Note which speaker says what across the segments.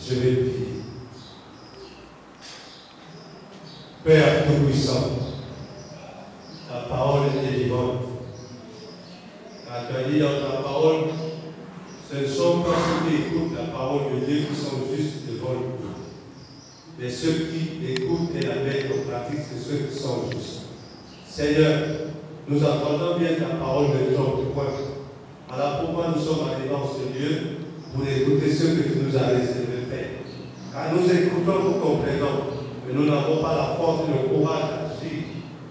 Speaker 1: Je vais prier. Père Tout-Puissant, ta parole est vivante. Car tu as dit dans ta parole, ce ne sont pas ceux qui écoutent la parole de Dieu qui sont justes devant lui. Mais ceux qui écoutent et la mettent en pratique, c'est ceux qui sont justes. Seigneur, nous entendons bien ta parole de ton point. Alors pourquoi nous sommes allés dans ce lieu pour écouter ce que tu nous as réservé faire. Car nous écoutons, nous comprenons, mais nous n'avons pas la force et le courage d'agir,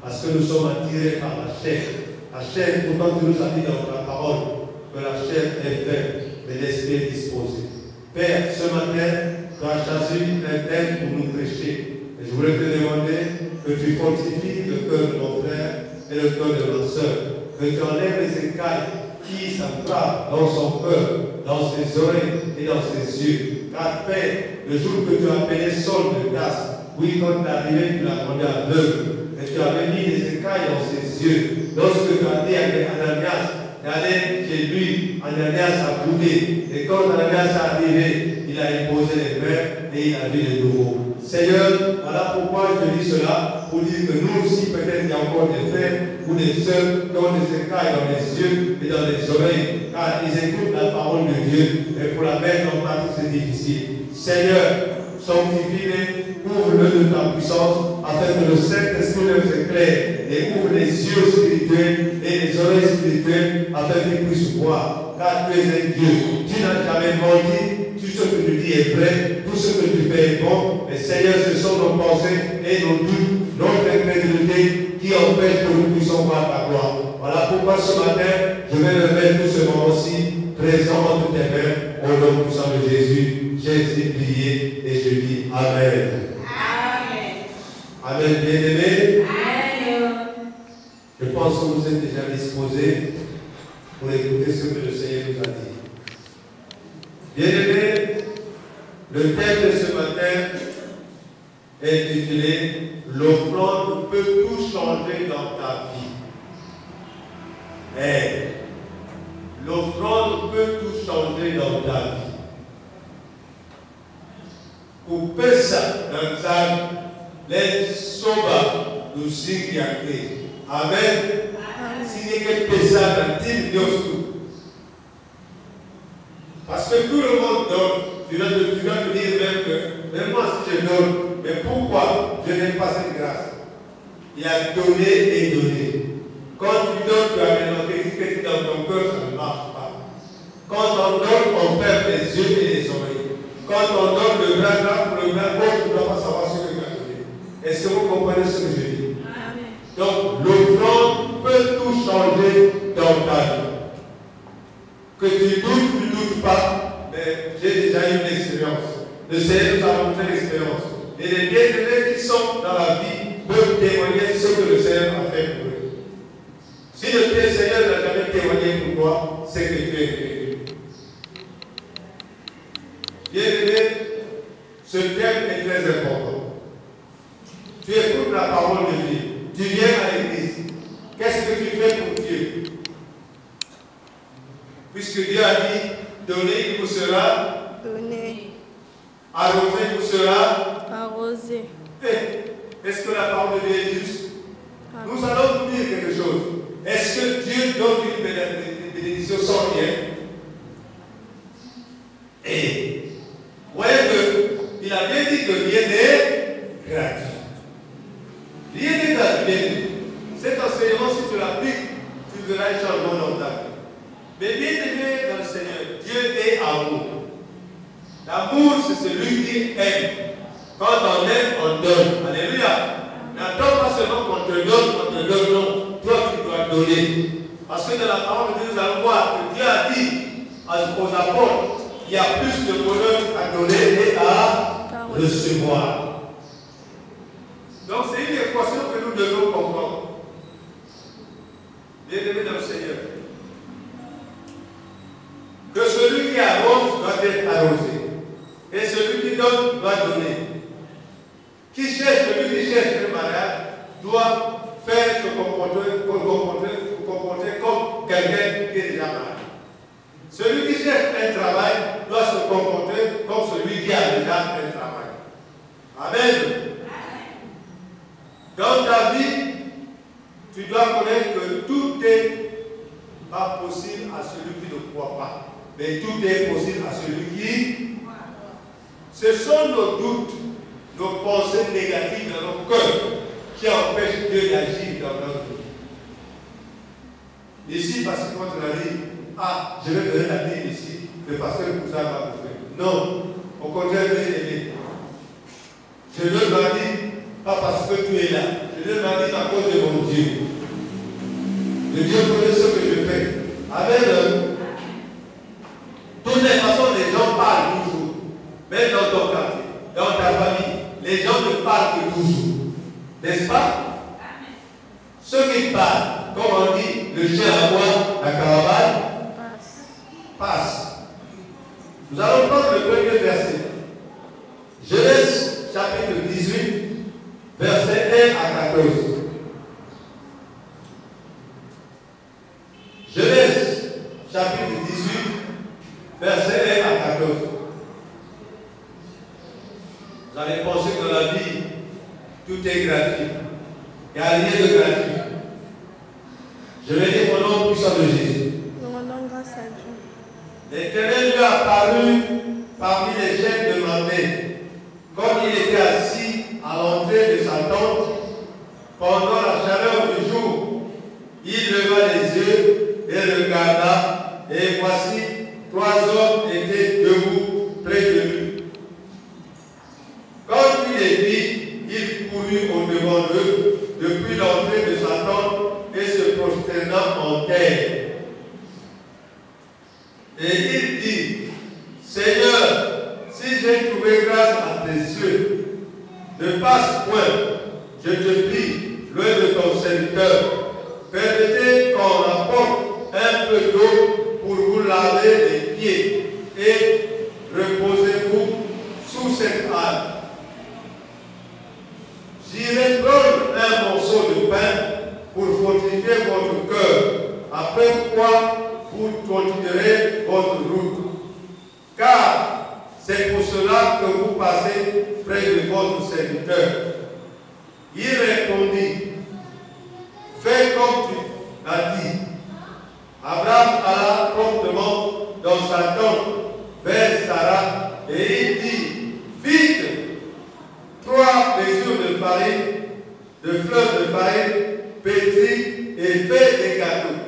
Speaker 1: parce que nous sommes attirés par la chair. La chair, pourtant tu nous as dit dans ta parole que la chair est faible, mais l'esprit est disposé. Père, ce matin, tu as choisi un thème pour nous prêcher. Et je voulais te demander que tu fortifies le cœur de mon frère et le cœur de ma soeur. Que tu enlèves les écailles qui s'entravent dans son cœur, dans ses oreilles et dans ses yeux. Car Père, le jour que tu as appelé Saul de grâce, oui, quand tu es arrivé, tu l'as rendu aveugle. Et tu avais mis des écailles dans ses yeux. Lorsque tu as dit à Ananias d'aller chez lui, Ananias a boudé. Et quand Ananias est arrivé, il a imposé les mains et il a vu de nouveau. Seigneur, voilà pourquoi je dis cela, pour dire que nous aussi, peut-être il y a encore des frères ou des sœurs qui ont des écailles dans les yeux et dans les oreilles, car ils écoutent la parole de Dieu, et pour la mettre en pratique, c'est difficile. Seigneur, sanctifie-les, ouvre-le de ta puissance, afin que le Saint-Esprit leur éclaire et ouvre les yeux spirituels et les oreilles spirituelles, afin qu'ils puissent voir. Car tu es un Dieu, tu n'as jamais menti, tout ce que tu dis est vrai, tout ce que tu fais est bon. Mais Seigneur, ce sont nos pensées et nos doutes, notre incrédulité qui empêchent que nous puissions voir ta gloire. Voilà pourquoi ce matin, je vais me mettre tout ce moment-ci présent entre tes mains, au nom puissant de Jésus. J'ai prié et je dis Amen.
Speaker 2: Amen.
Speaker 1: Amen, bien-aimés.
Speaker 2: Amen.
Speaker 1: Je pense que vous êtes déjà disposés pour écouter ce que le Seigneur nous a dit. Bien-aimés, le thème de ce matin est intitulé « L'offrande peut tout changer dans ta vie ». L'offrande peut tout changer dans ta vie. Couper ça dans ta les soba du singiake. Amen. Si n'est que pesa dans t'il tout. Parce que tout le monde donne. Tu vas te dire même que, même moi si je donne, mais pourquoi je n'ai pas cette grâce? Il y a donné et donné. Quand tu donnes, tu as mélangé que dans ton cœur, ça ne marche pas. Quand on donne, on ferme les yeux et les oreilles. Quand on donne le bras droit pour le bras gauche, tu ne dois pas savoir ce que tu as donné. Est-ce que vous comprenez ce que je dis? Amen. Donc, l'offrande peut tout changer dans ta vie. Que tu doutes pas, mais j'ai déjà eu une expérience. Le Seigneur nous a montré l'expérience. Et les bien-aimés qui sont dans la vie peuvent témoigner ce que le Seigneur a fait pour eux. Si le Seigneur n'a jamais témoigné pour toi, c'est que tu es créé. Bien-aimé, ce thème est très important. Tu écoutes la parole de Dieu. Tu viens à l'église. Qu'est-ce que tu fais pour Dieu? Puisque Dieu a dit, donner, il vous sera
Speaker 3: donné.
Speaker 1: Arrosé, il vous sera
Speaker 3: arrosé.
Speaker 1: Est-ce que la parole de Dieu est juste? Nous allons vous dire quelque chose. Est-ce que Dieu donne une bénédiction sans rien? Et voyez qu'il a bien dit que rien n'est gratuit. Rien n'est gratuit. Cet enseignement, si tu l'appliques, tu verras un changement dans ta vie. Mais bien aimé dans le Seigneur, Dieu est amour. L'amour, c'est celui qui aime. Quand on aime, on donne. Alléluia. N'attends pas seulement qu'on te donne, non. Toi, tu dois donner. Parce que dans la parole de Dieu, nous allons voir que Dieu a dit aux apôtres, il y a plus de bonheur à donner et à recevoir. Donc, c'est une équation que nous devons comprendre. Bien-aimé dans le Seigneur. Que celui qui arrose doit être arrosé. Et celui qui donne doit donner. Celui qui cherche le mariage doit faire se comporter comme quelqu'un qui est déjà marié. Celui qui cherche un travail doit se comporter comme celui qui a déjà un travail. Amen. Dans ta vie, tu dois connaître que tout n'est pas possible à celui qui ne croit pas. Mais tout est possible à celui qui... Ce sont nos doutes, nos pensées négatives dans nos cœurs qui empêchent Dieu d'agir dans notre vie. Ici, parce que quand on a dit, ah, je vais donner la Bible ici, le pasteur Cousin va me faire. Non, au contraire, bien-aimé. Je ne dois dire, pas parce que tu es là, je ne dois dire à cause de mon Dieu. Le Dieu connaît ce que je fais. Amen. De toutes les façons, les gens parlent toujours. Même dans ton quartier, dans ta famille, les gens ne parlent que toujours. N'est-ce pas? Ceux qui parlent, comme on dit, le chien à boire, la caravane passe. Nous allons prendre le premier verset. Genèse chapitre 18, verset 1 à 14. Genèse chapitre 18, verset 1 à 14. Vous allez penser que dans la vie, tout est gratuit. Il n'y a rien de gratuit. Je vais dire au nom puissant de Jésus. L'Éternel lui a apparu parmi les chaînes de Mamré, comme il était assis à l'entrée de sa tente pendant la chaleur du jour. Il leva les yeux et regarda, et voici, 3 hommes étaient debout près de lui. Quand il les vit, il courut au-devant d'eux depuis l'entrée de sa tente et se prosterna en terre. Et il dit, Seigneur, si j'ai trouvé grâce à tes yeux, ne passe point, je te prie, loin de ton serviteur. Permettez qu'on apporte un peu d'eau pour vous laver les pieds et reposez-vous sous cette arbre. J'irai prendre un morceau de pain pour fortifier votre cœur, après quoi vous continuerez votre route. Car c'est pour cela que vous passez près de votre serviteur. Il répondit, fais comme tu l'as dit. Abraham alla promptement dans sa tente vers Sarah et il dit, vite, 3 mesures de farine, de fleurs de farine, pétries et fais des gâteaux.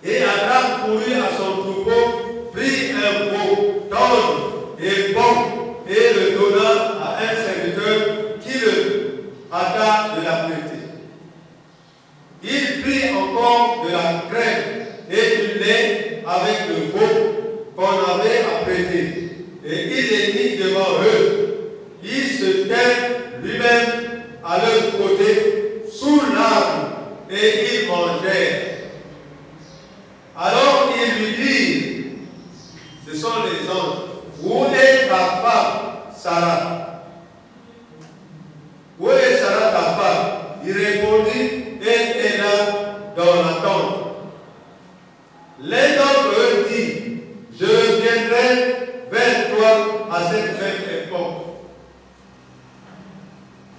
Speaker 1: Et Abraham courut à son troupeau, prit un veau tendre et bon, et le donna à un serviteur qui le hâta de l'apprêter. Il prit encore de la crème et du lait avec le veau qu'on avait apprêté, et il les mit devant eux. Il se tint lui-même à leur côté sous l'arbre, et ils mangèrent. Alors il lui dit, ce sont les anges, où est ta femme, Sarah? Où est Sarah ta femme? Il répondit, elle est là dans la tente. L'un d'entre eux dit, je reviendrai vers toi à cette même époque.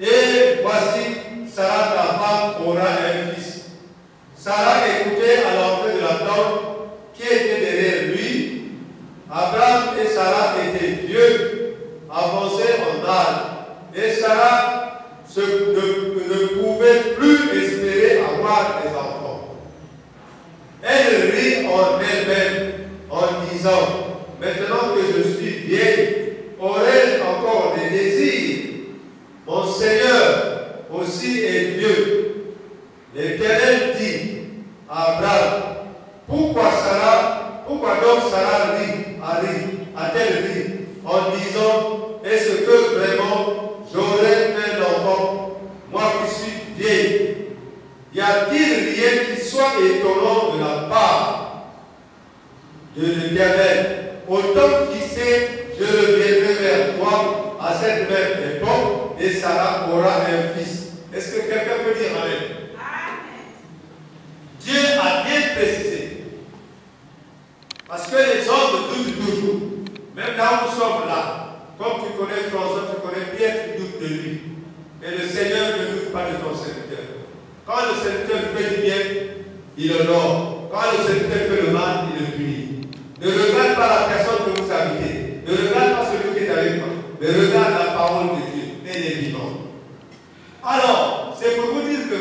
Speaker 1: Et voici, Sarah ta femme aura un fils. Sarah écoutait à l'entrée de la tente qui était derrière lui. Abraham et Sarah étaient vieux, avancés en âge. Et Sarah ne pouvait plus espérer avoir des enfants. Elle rit en elle-même en disant, maintenant que je suis vieille, aurais-je encore des désirs? Mon Seigneur aussi est vieux. L'Éternel dit à Abraham, pourquoi donc Sarah a-t-elle ri en disant, est-ce que vraiment j'aurai un enfant, moi qui suis vieille? Y a-t-il rien qui soit étonnant de la part de l'Éternel? Au temps fixé, je reviendrai vers toi à cette même époque et Sarah aura un fils. Est-ce que quelqu'un peut dire Amen? Dieu a bien précisé Parce que les hommes doutent toujours. Même là où nous sommes là, comme tu connais François, tu connais Pierre, tu doutes de lui. Mais le Seigneur ne doute pas de ton serviteur. Quand le serviteur fait du bien, il honore. Quand le serviteur fait le mal, il le punit. Ne regarde pas la personne que vous habitez. Ne regarde pas celui qui est avec moi. Mais regarde la parole de Dieu. Elle est vivante. Alors, c'est pour vous dire que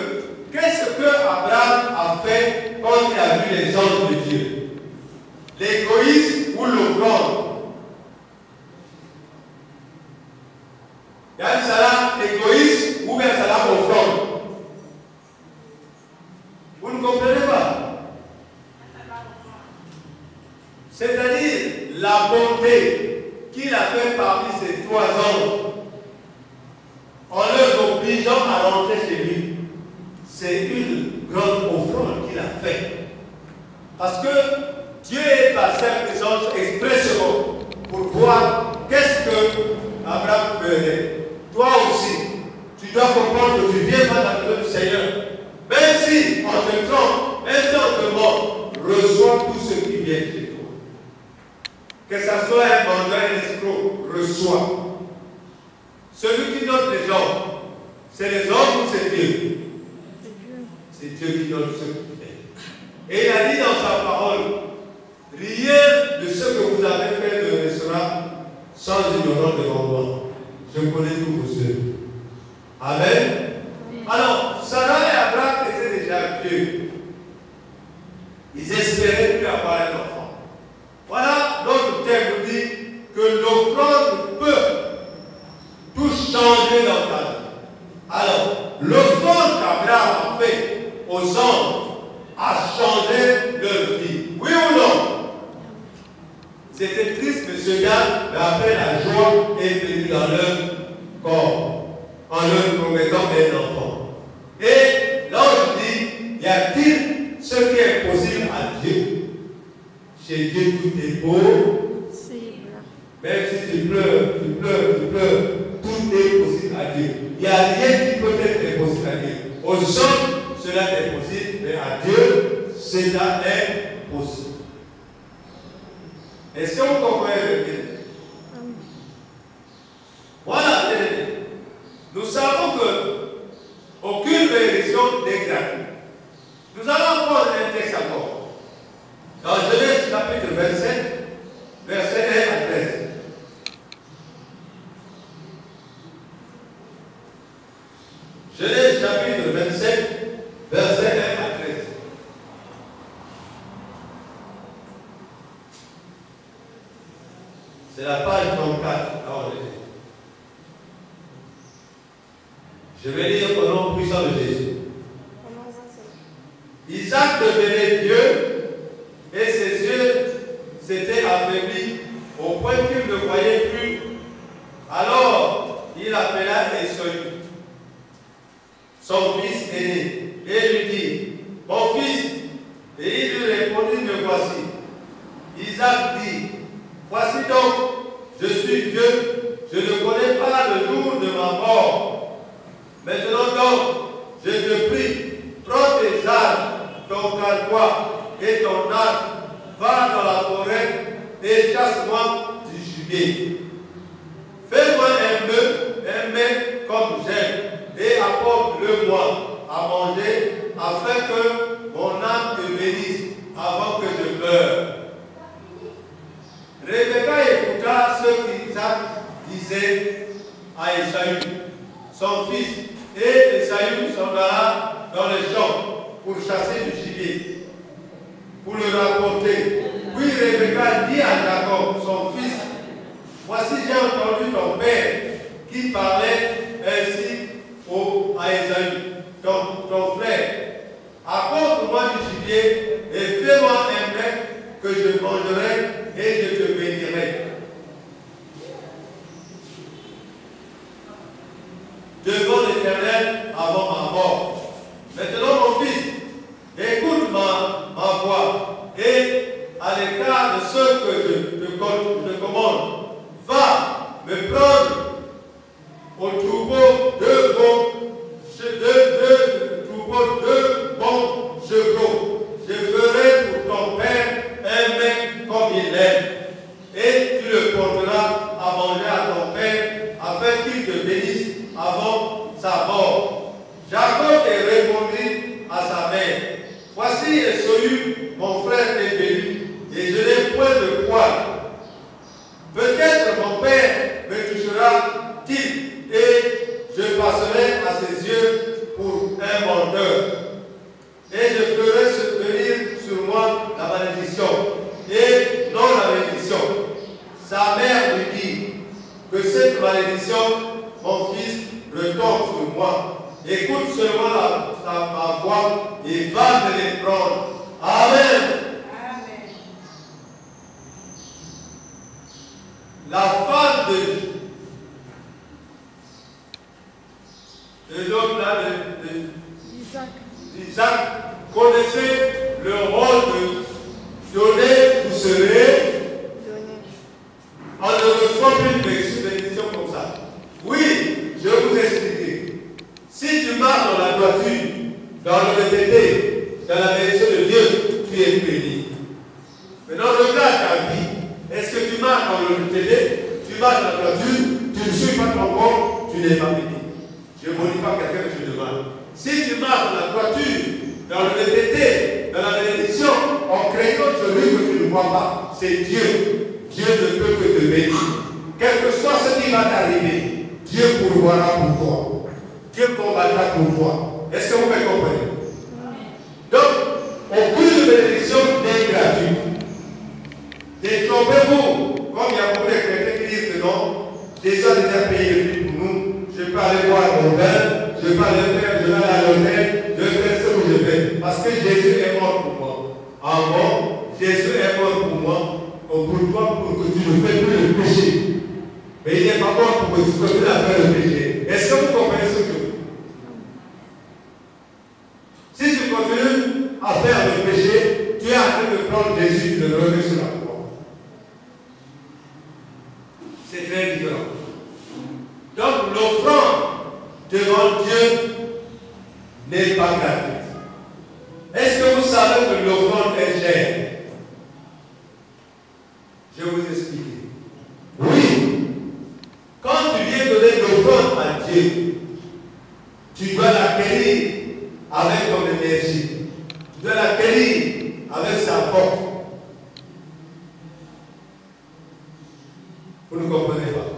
Speaker 1: qu'est-ce que Abraham a fait quand il a vu les anges de Dieu? L'égoïsme ou l'offrande? Il y a un salam égoïste ou bien un salam offrande. Vous ne comprenez pas? C'est-à-dire la bonté qu'il a fait parmi ces 3 anges en leur obligeant à rentrer chez lui. C'est une grande offrande qu'il a faite. Parce que Dieu est passé à des anges expressément pour voir qu'est-ce que Abraham faisait. Toi aussi, tu dois comprendre que tu viens pas dans le nom du Seigneur. Même si on te trompe, même si on te ment, reçois tout ce qui vient chez toi. Que ça soit un mendiant, un escroc, reçois. Celui qui donne les gens, c'est les hommes ou c'est Dieu? C'est Dieu qui donne ce qu'il fait. Et il a dit dans sa parole, rien de ce que vous avez fait ne restera sans ignorance devant moi. Je connais tous vos œuvres. Amen. Alors, Sarah et Abraham étaient déjà vieux. Ils espéraient plus avoir un enfant. Voilà, notre thème nous dit que l'offrande peut tout changer dans ta vie. Alors, l'offrande qu'Abraham a fait aux anges a changé leur vie. Oui ou non? C'était triste, M. Yann, mais après la joie est venue dans leur corps, en leur promettant un enfant. Et l'ange dit, y a-t-il ce qui est possible à Dieu? Chez Dieu, tout est possible. Même si tu pleures, tout est possible à Dieu. Il n'y a rien qui peut être impossible à Dieu. Aux hommes, cela est possible, mais à Dieu, cela est possible. Est-ce que vous comprenez le bien? Voilà, nous savons que aucune bénédiction n'est gratuite. Nous allons prendre un texte encore. Dans Genèse chapitre 27, versets 1 à 13. Genèse chapitre 27, versets 1 à 13. C'est la page 34. Là, on est. Je vais lire au nom puissant de Jésus. Isaac devenait vieux et ses yeux s'étaient affaiblis au point qu'il ne voyait plus. Alors, il appela Esaü, son fils aîné, et lui dit, mon fils. Et il lui répondit, me voici. Isaac dit, voici donc, je suis vieux, je ne connais pas le jour de ma mort. Maintenant donc, je te prie, prends tes armes, ton carquois et ton arc, va dans la forêt et chasse-moi du gibier. Fais-moi un mets comme j'aime et apporte-le-moi à manger afin que mon âme te bénisse avant que je meure. Rebecca écouta ce qu'Isaac disait à Esaü, son fils, et Esaü s'en alla dans les champs pour chasser du gibier, pour le rapporter. Puis Rebecca dit à Jacob, son fils, voici j'ai entendu ton père qui parlait ainsi à Esaü, ton frère. Apporte-moi du gibier et fais-moi un mets que je mangerai et je te bénirai. Devant l'Éternel avant ma mort. Maintenant, mon fils, écoute ma voix et à l'écart de ce que je te commande, va me prendre au troupeau deux bons chevreaux. Je ferai pour ton père un mec comme terre est bénie et je n'ai point de poids. Peut-être mon père me touchera-t-il et je passerai à ses yeux pour un menteur. Et je ferai venir sur moi la malédiction et non la bénédiction. Sa mère lui dit que cette malédiction, mon fils, retombe sur moi. Écoute seulement ma voix et va me les prendre. Amen. La femme de l'homme là, d'Isaac, connaissait le rôle de donner, vous serez. On ne reçoit plus une bénédiction comme ça. Oui, je vais vous expliquer. Si tu marches dans la droiture, dans l'honnêteté, dans la bénédiction de Dieu, tu es béni. Maintenant, regarde ta vie. Est-ce que tu marches dans l'honnêteté, tu marches dans la droiture, tu ne suis pas ton corps, tu n'es pas béni. Je ne maudis pas quelqu'un que je demande. Si tu marches dans la droiture, dans l'honnêteté, dans la bénédiction, en craignant celui que tu ne vois pas, c'est Dieu. Dieu ne peut que te bénir. Quel que soit ce qui va t'arriver, Dieu pourvoira pour toi. Dieu combattra pour toi. Est-ce que vous me comprenez? Donc, aucune bénédiction n'est gratuite. Détrompez-vous, comme il y a beaucoup de chrétiens qui disent que non, Jésus a déjà payé le prix pour nous. Je peux aller boire mon vin, je peux aller faire de la loterie, je vais faire ce que je fais. Parce que Jésus est mort pour moi. En bon, Jésus est mort pour moi. Pour toi, pour que tu ne fasses plus le péché. Mais il n'est pas mort pour que tu continues à faire le péché. Est-ce que vous comprenez ce que je dis? Si tu continues à faire le péché, tu es en train de prendre Jésus et de le remettre sur la croix. C'est très différent. Donc l'offrande devant Dieu n'est pas gratuite. Est-ce que vous savez que l'offrande est chère? Je vais vous expliquer. Oui, quand tu viens donner l'offrande à Dieu, tu dois l'accueillir avec ton énergie. Tu dois l'accueillir avec sa force. Vous ne comprenez pas.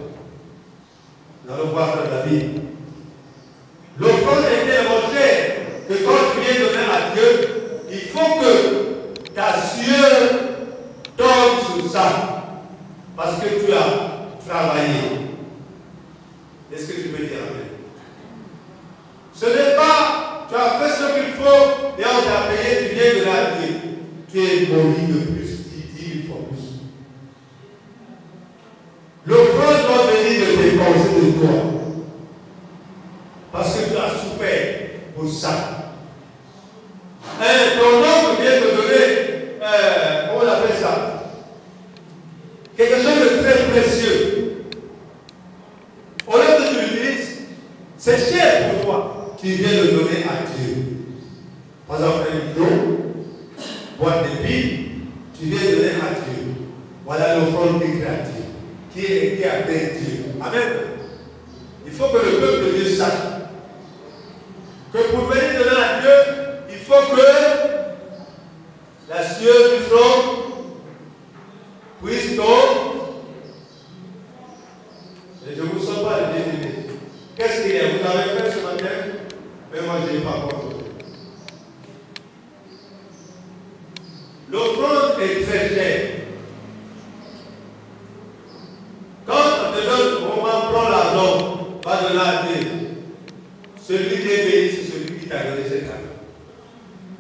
Speaker 1: Nous allons voir dans la vie. L'offrande est tellement chère que quand tu viens donner à Dieu, il faut que ta sueur tombe sur ça. Parce que tu as travaillé. Est-ce que tu peux dire amen? Ce n'est pas, tu as fait ce qu'il faut et on t'a payé, tu viens de la vie. Tu es mori de plus, 10 000 fois plus. L'offrande doit venir de dépenser de toi. Parce que tu as souffert pour ça. Ton oncle vient te donner, comment on appelle ça? Quelque chose de très précieux. Au lieu que tu l'utilises, c'est cher pour toi. Tu viens le donner à Dieu. Par exemple, un bidon, boîte de piles, tu viens donner à Dieu. Voilà l'offrande qui est gratuite, qui est avec Dieu. Amen. Il faut que le peuple de Dieu sache que pour venir donner à Dieu, il faut que la sueur du front puisse tomber. Et je ne vous sens pas le bien-aimé. Qu'est-ce qu'il y a? Vous avez fait ce matin? Mais moi, je n'ai pas encore fait. L'offrande est très chère. Quand on te donne, on prend l'argent, va donner à Dieu. Celui qui est béni, c'est celui qui t'a donné cet argent.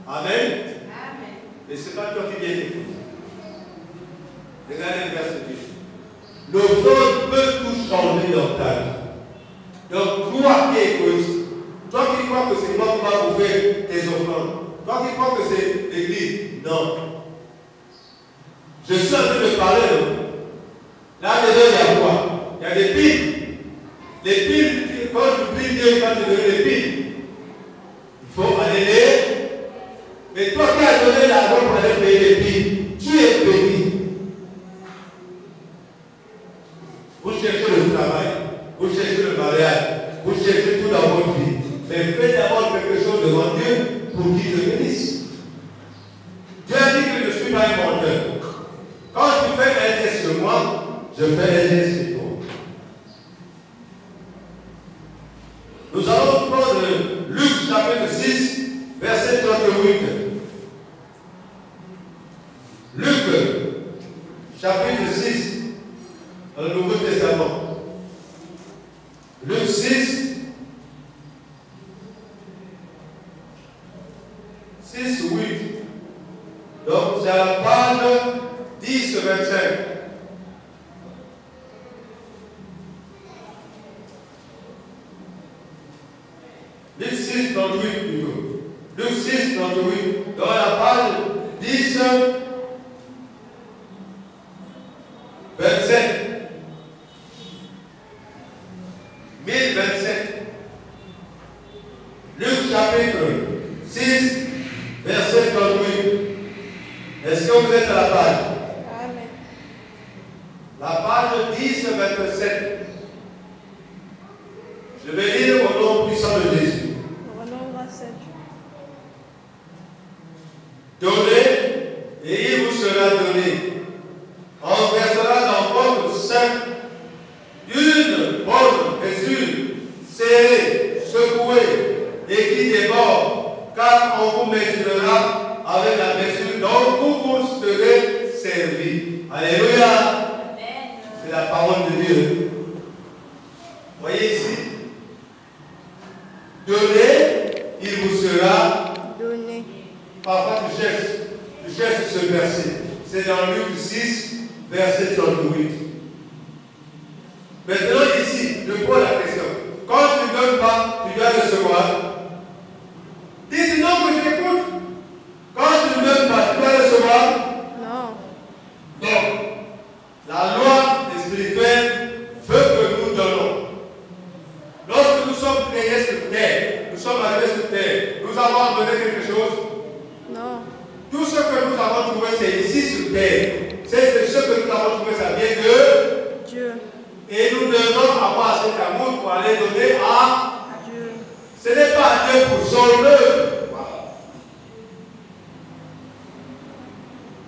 Speaker 1: Amen. Amen. Et ce n'est pas toi qui viens d'écouter. Regardez le verset 10. L'offrande peut tout changer dans ta vie. Donc, toi qui es égoïste, toi qui crois que c'est moi qui va ouvrir tes offrandes, toi qui crois que c'est l'église, non. Je suis en train de parler. Là-dedans, il y a quoi? Il y a des piles. Les piles, quand tu pries Dieu, quand tu donnes les piles, il faut aller les. Mais toi qui as donné l'argent pour aller payer les piles, tu es béni. Vous cherchez le travail, vous cherchez le mariage, vous cherchez tout dans votre vie. Mais faites d'abord quelque chose devant Dieu pour qu'il te bénisse. Dieu a dit que je ne suis pas un Je fais les gestes et tout. Nous allons prendre Luc chapitre 6, verset 38. Luc chapitre 6, dans le Nouveau Testament. Luc 6, 8. Donc c'est à la page 10, 25. Luc 6, 38 plutôt. Luc 6, 38. Dans la page 10, 27. 1027. Luc chapitre 6, verset 38. Est-ce que vous êtes à la page?
Speaker 2: Amen.
Speaker 1: La page 10, 27. Je vais lire au nom puissant de Jésus. Donnez, et il vous sera donné. On versera dans votre sein une bonne mesure, serrée, secouée, et qui déborde, car on vous mesurera avec la mesure dont vous serez servi. Alléluia. C'est la parole de Dieu. Voyez ici. Donnez, il vous sera donné. Parfois tu cherches ce verset. C'est dans Luc 6, verset 38. Maintenant ici, je pose la question. Quand tu ne donnes pas, tu dois recevoir. Dites non que j'écoute. Quand tu ne donnes pas, tu dois recevoir. Non. Donc, la loi spirituelle veut que nous donnons. Lorsque nous sommes créés sur terre, nous sommes arrivés sur terre, nous avons donné quelque chose. Non. Tout ce que nous avons trouvé, c'est ici sur terre. C'est ce que nous avons trouvé, ça vient de Dieu. Et nous devons avoir cet amour pour aller donner à Dieu. Ce n'est pas à Dieu pour son œuvre.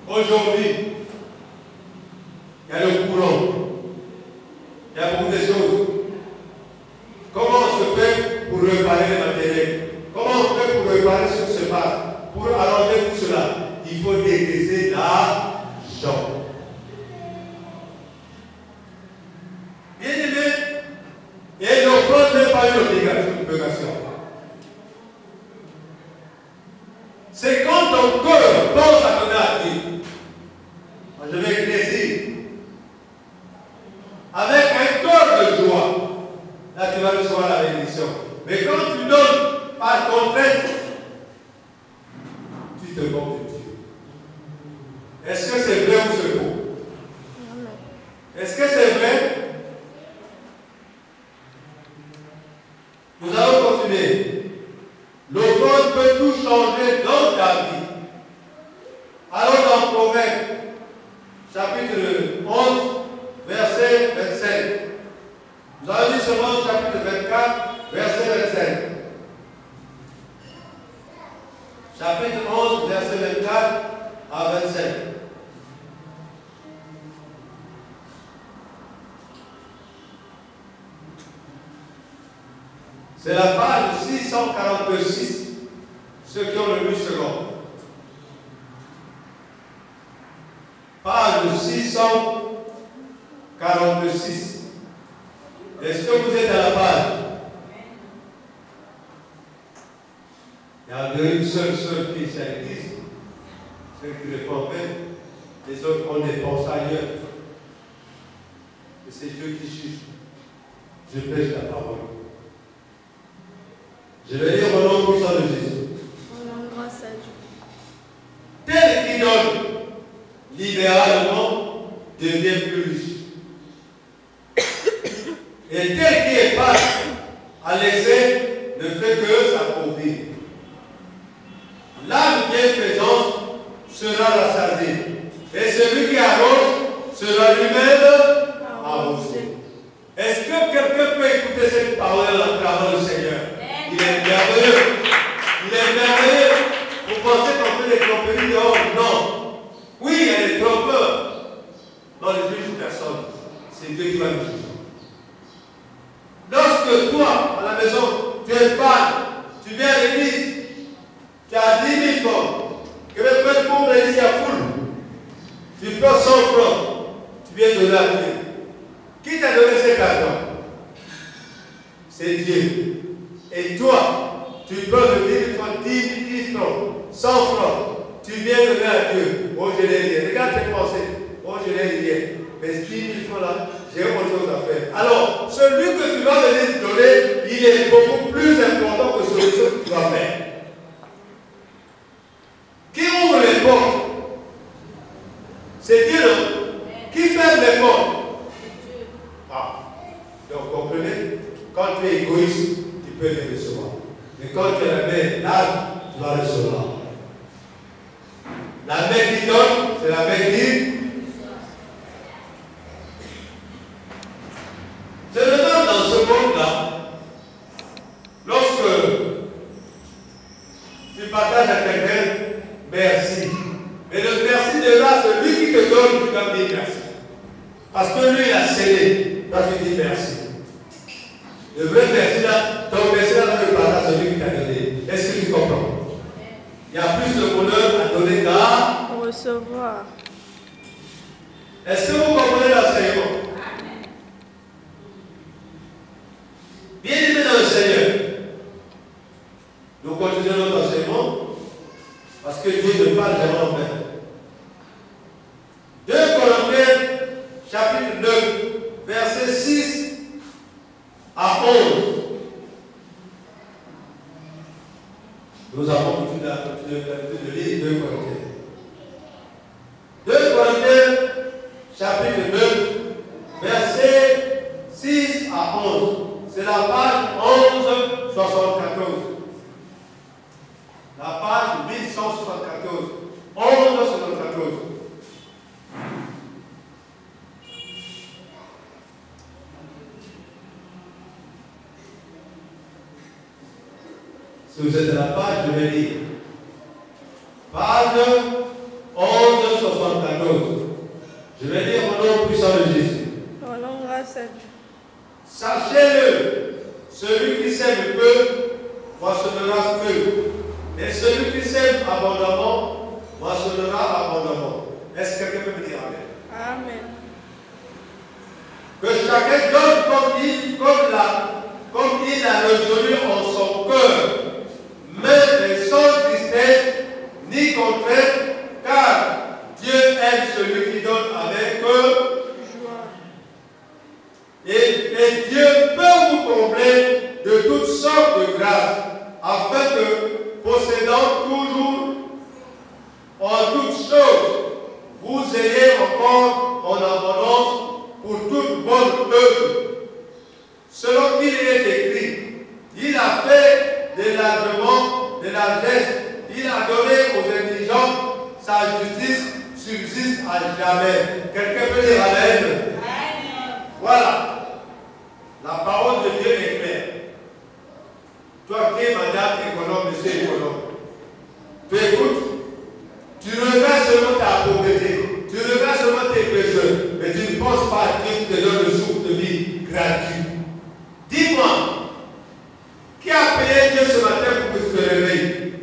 Speaker 1: Aujourd'hui, il y a le courant. Il y a beaucoup de choses. Comment on se fait pour réparer le matériel? Comment on fait pour réparer ce qui se passe? Pour allonger tout cela, il faut décaisser l'argent. Bien aimé, et l'offrande n'est pas une obligation. C'est quand ton cœur pense à donner à Dieu. Je vais plaisir. Avec un cœur de joie, là tu vas recevoir la bénédiction. Mais quand tu donnes par contrainte, tu te moques de Dieu. Est-ce que c'est vrai ou c'est faux? Est-ce que c'est vrai? Nous allons continuer. L'offrande peut tout changer dans ta vie. Alors dans Proverbe, chapitre 11, verset 25. Nous allons lire seulement chapitre 24, verset 25. Chapitre 11, verset 24 à 25. C'est la page 646, ceux qui ont le 8 secondes. Page 646. Est-ce que vous êtes à la page? Il y a une seule sœur qui s'existe, celle qui répond même. Les autres ont des pensées ailleurs. Et c'est Dieu qui juge. Je prêche la parole. Je vais lire au nom puissant de Jésus.
Speaker 2: Au nom grâce à Dieu.
Speaker 1: Tel qui donne libéralement devient plus riche. Et tel qui épargne à l'excès ne fait que s'appauvrir. L'âme bienfaisance sera rassasiée. Et celui qui arrose sera lui-même arrosé. Est-ce que quelqu'un peut écouter cette parole à travers le Seigneur? Il est merveilleux. Il est merveilleux. Vous pensez qu'on fait des tromperies dehors? Non. Oui, il y a des trompeurs. Non, ne juge personne. c'est Dieu qui va nous juger. Lorsque toi, à la maison, tu es pâle, tu viens à l'église, tu as 10 000 francs, que le peuple pour ici à foule, tu prends 100 francs, tu viens donner à Dieu. Qui t'a donné cet argent? C'est Dieu. Et toi, tu prends le 10 000 francs, 10 francs, 100 francs, tu viens donner à Dieu. Oh, je n'ai rien. Regarde tes pensées. Oh, je n'ai rien. Mais 10 000 francs là, j'ai autre chose à faire. Alors, celui que tu vas venir donner, il est beaucoup plus important que celui que tu vas faire. Qui ouvre les portes? C'est Dieu, non? Qui ferme les portes? Ah. Donc, comprenez? Quand tu es égoïste, tu peux les recevoir. Mais quand tu es la main large, tu vas recevoir. La main qui donne, c'est la main qui. Je me demande dans ce monde-là, lorsque tu partages à quelqu'un, merci. Mais le merci de là, celui qui te donne, tu dois dire merci. Parce que lui, il a cédé. Toi, tu dis merci. Le vrai merci là, ton merci là, tu partages à celui qui t'a donné. Est-ce que tu comprends? Il y a plus de bonheur à donner qu'à
Speaker 2: recevoir.
Speaker 1: Est-ce que vous comprenez l'enseignement? Bien-aimés dans le Seigneur, nous continuons notre enseignement parce que Dieu ne parle jamais en vain. 2 Corinthiens, chapitre 9, versets 6 à 11. Nous avons l'habitude de lire 2 Corinthiens. 2 Corinthiens, chapitre 9, versets 6 à 11. C'est la page 1174. La page 1174. 1174. Si vous êtes à la page, je vais lire. Page 1174. Je vais lire au nom puissant de Jésus.
Speaker 2: Rendons grâce à Dieu.
Speaker 1: Sachez-le, celui qui sème peu, moissonnera peu. Et celui qui sème abondamment, moissonnera abondamment. Est-ce que quelqu'un peut me dire amen?
Speaker 2: Amen.
Speaker 1: Que chacun donne comme il a résolu en son cœur, mais sans tristesse ni contrainte, car Dieu aime celui qui donne avec joie. Et Dieu peut vous combler de toutes sortes de grâces, afin que, possédant toujours en toutes choses, vous ayez encore en abondance pour toute bonne œuvre. Selon qu'il est écrit, il a fait des largement, des largesses, il a donné aux indigents, sa justice subsiste à jamais. Quelqu'un peut dire amen? Voilà. La parole de Dieu est claire. Toi qui es madame économe, monsieur économe, tu écoutes, tu regardes seulement ta pauvreté, tu regardes seulement tes pécheurs, mais tu ne penses pas à Dieu qui te donne le souffle de vie gratuit. Dis-moi, qui a payé Dieu ce matin pour que tu te réveilles?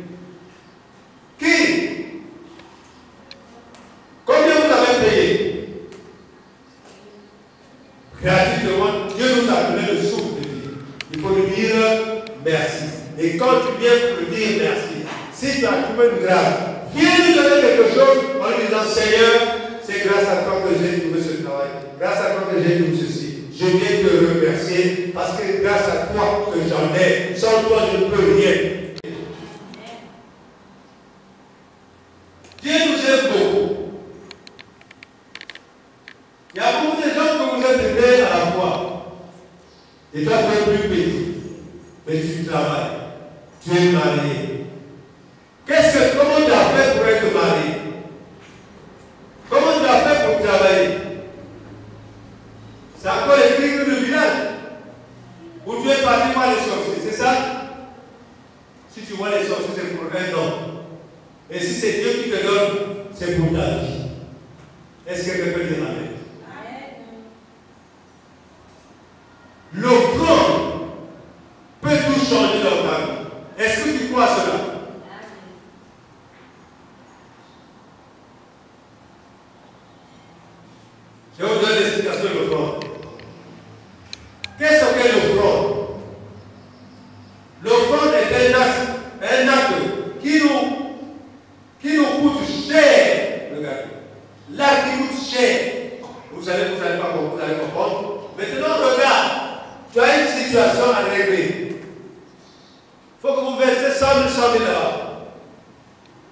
Speaker 1: Qui? Combien vous avez payé? Gratuitement, Dieu nous a donné le souffle de vie. Il faut lui dire merci. Et quand tu viens pour lui dire merci, si tu as trouvé une grâce, viens lui donner quelque chose en lui disant Seigneur, c'est grâce à toi que j'ai trouvé ce travail. Grâce à toi que j'ai trouvé ceci. Je viens te remercier parce que grâce à toi que j'en ai. Sans toi, je ne peux rien. Dieu nous aime beaucoup. Il y a beaucoup de gens que vous êtes aimés à la fois. Et toi, tu es plus petit. Mais tu travailles. Tu es marié. Comment tu as fait pour être marié? Comment tu as fait pour travailler? C'est encore écrit que le village où tu es parti voir les sorciers, c'est ça? Si tu vois les sorciers, c'est pour un homme. Et si c'est Dieu qui te donne, c'est pour ta vie. Est-ce que quelqu'un peut dire amen? crois cela? Je vous donne l'explication de l'offrande. Qu'est-ce qu'est l'offrande? L'offrande est un acte qui nous coûte cher. Regardez. L'acte qui coûte cher. Vous allez comprendre. Maintenant, regarde. Tu as une situation à régler. Il faut que vous versez 100 000 là-bas.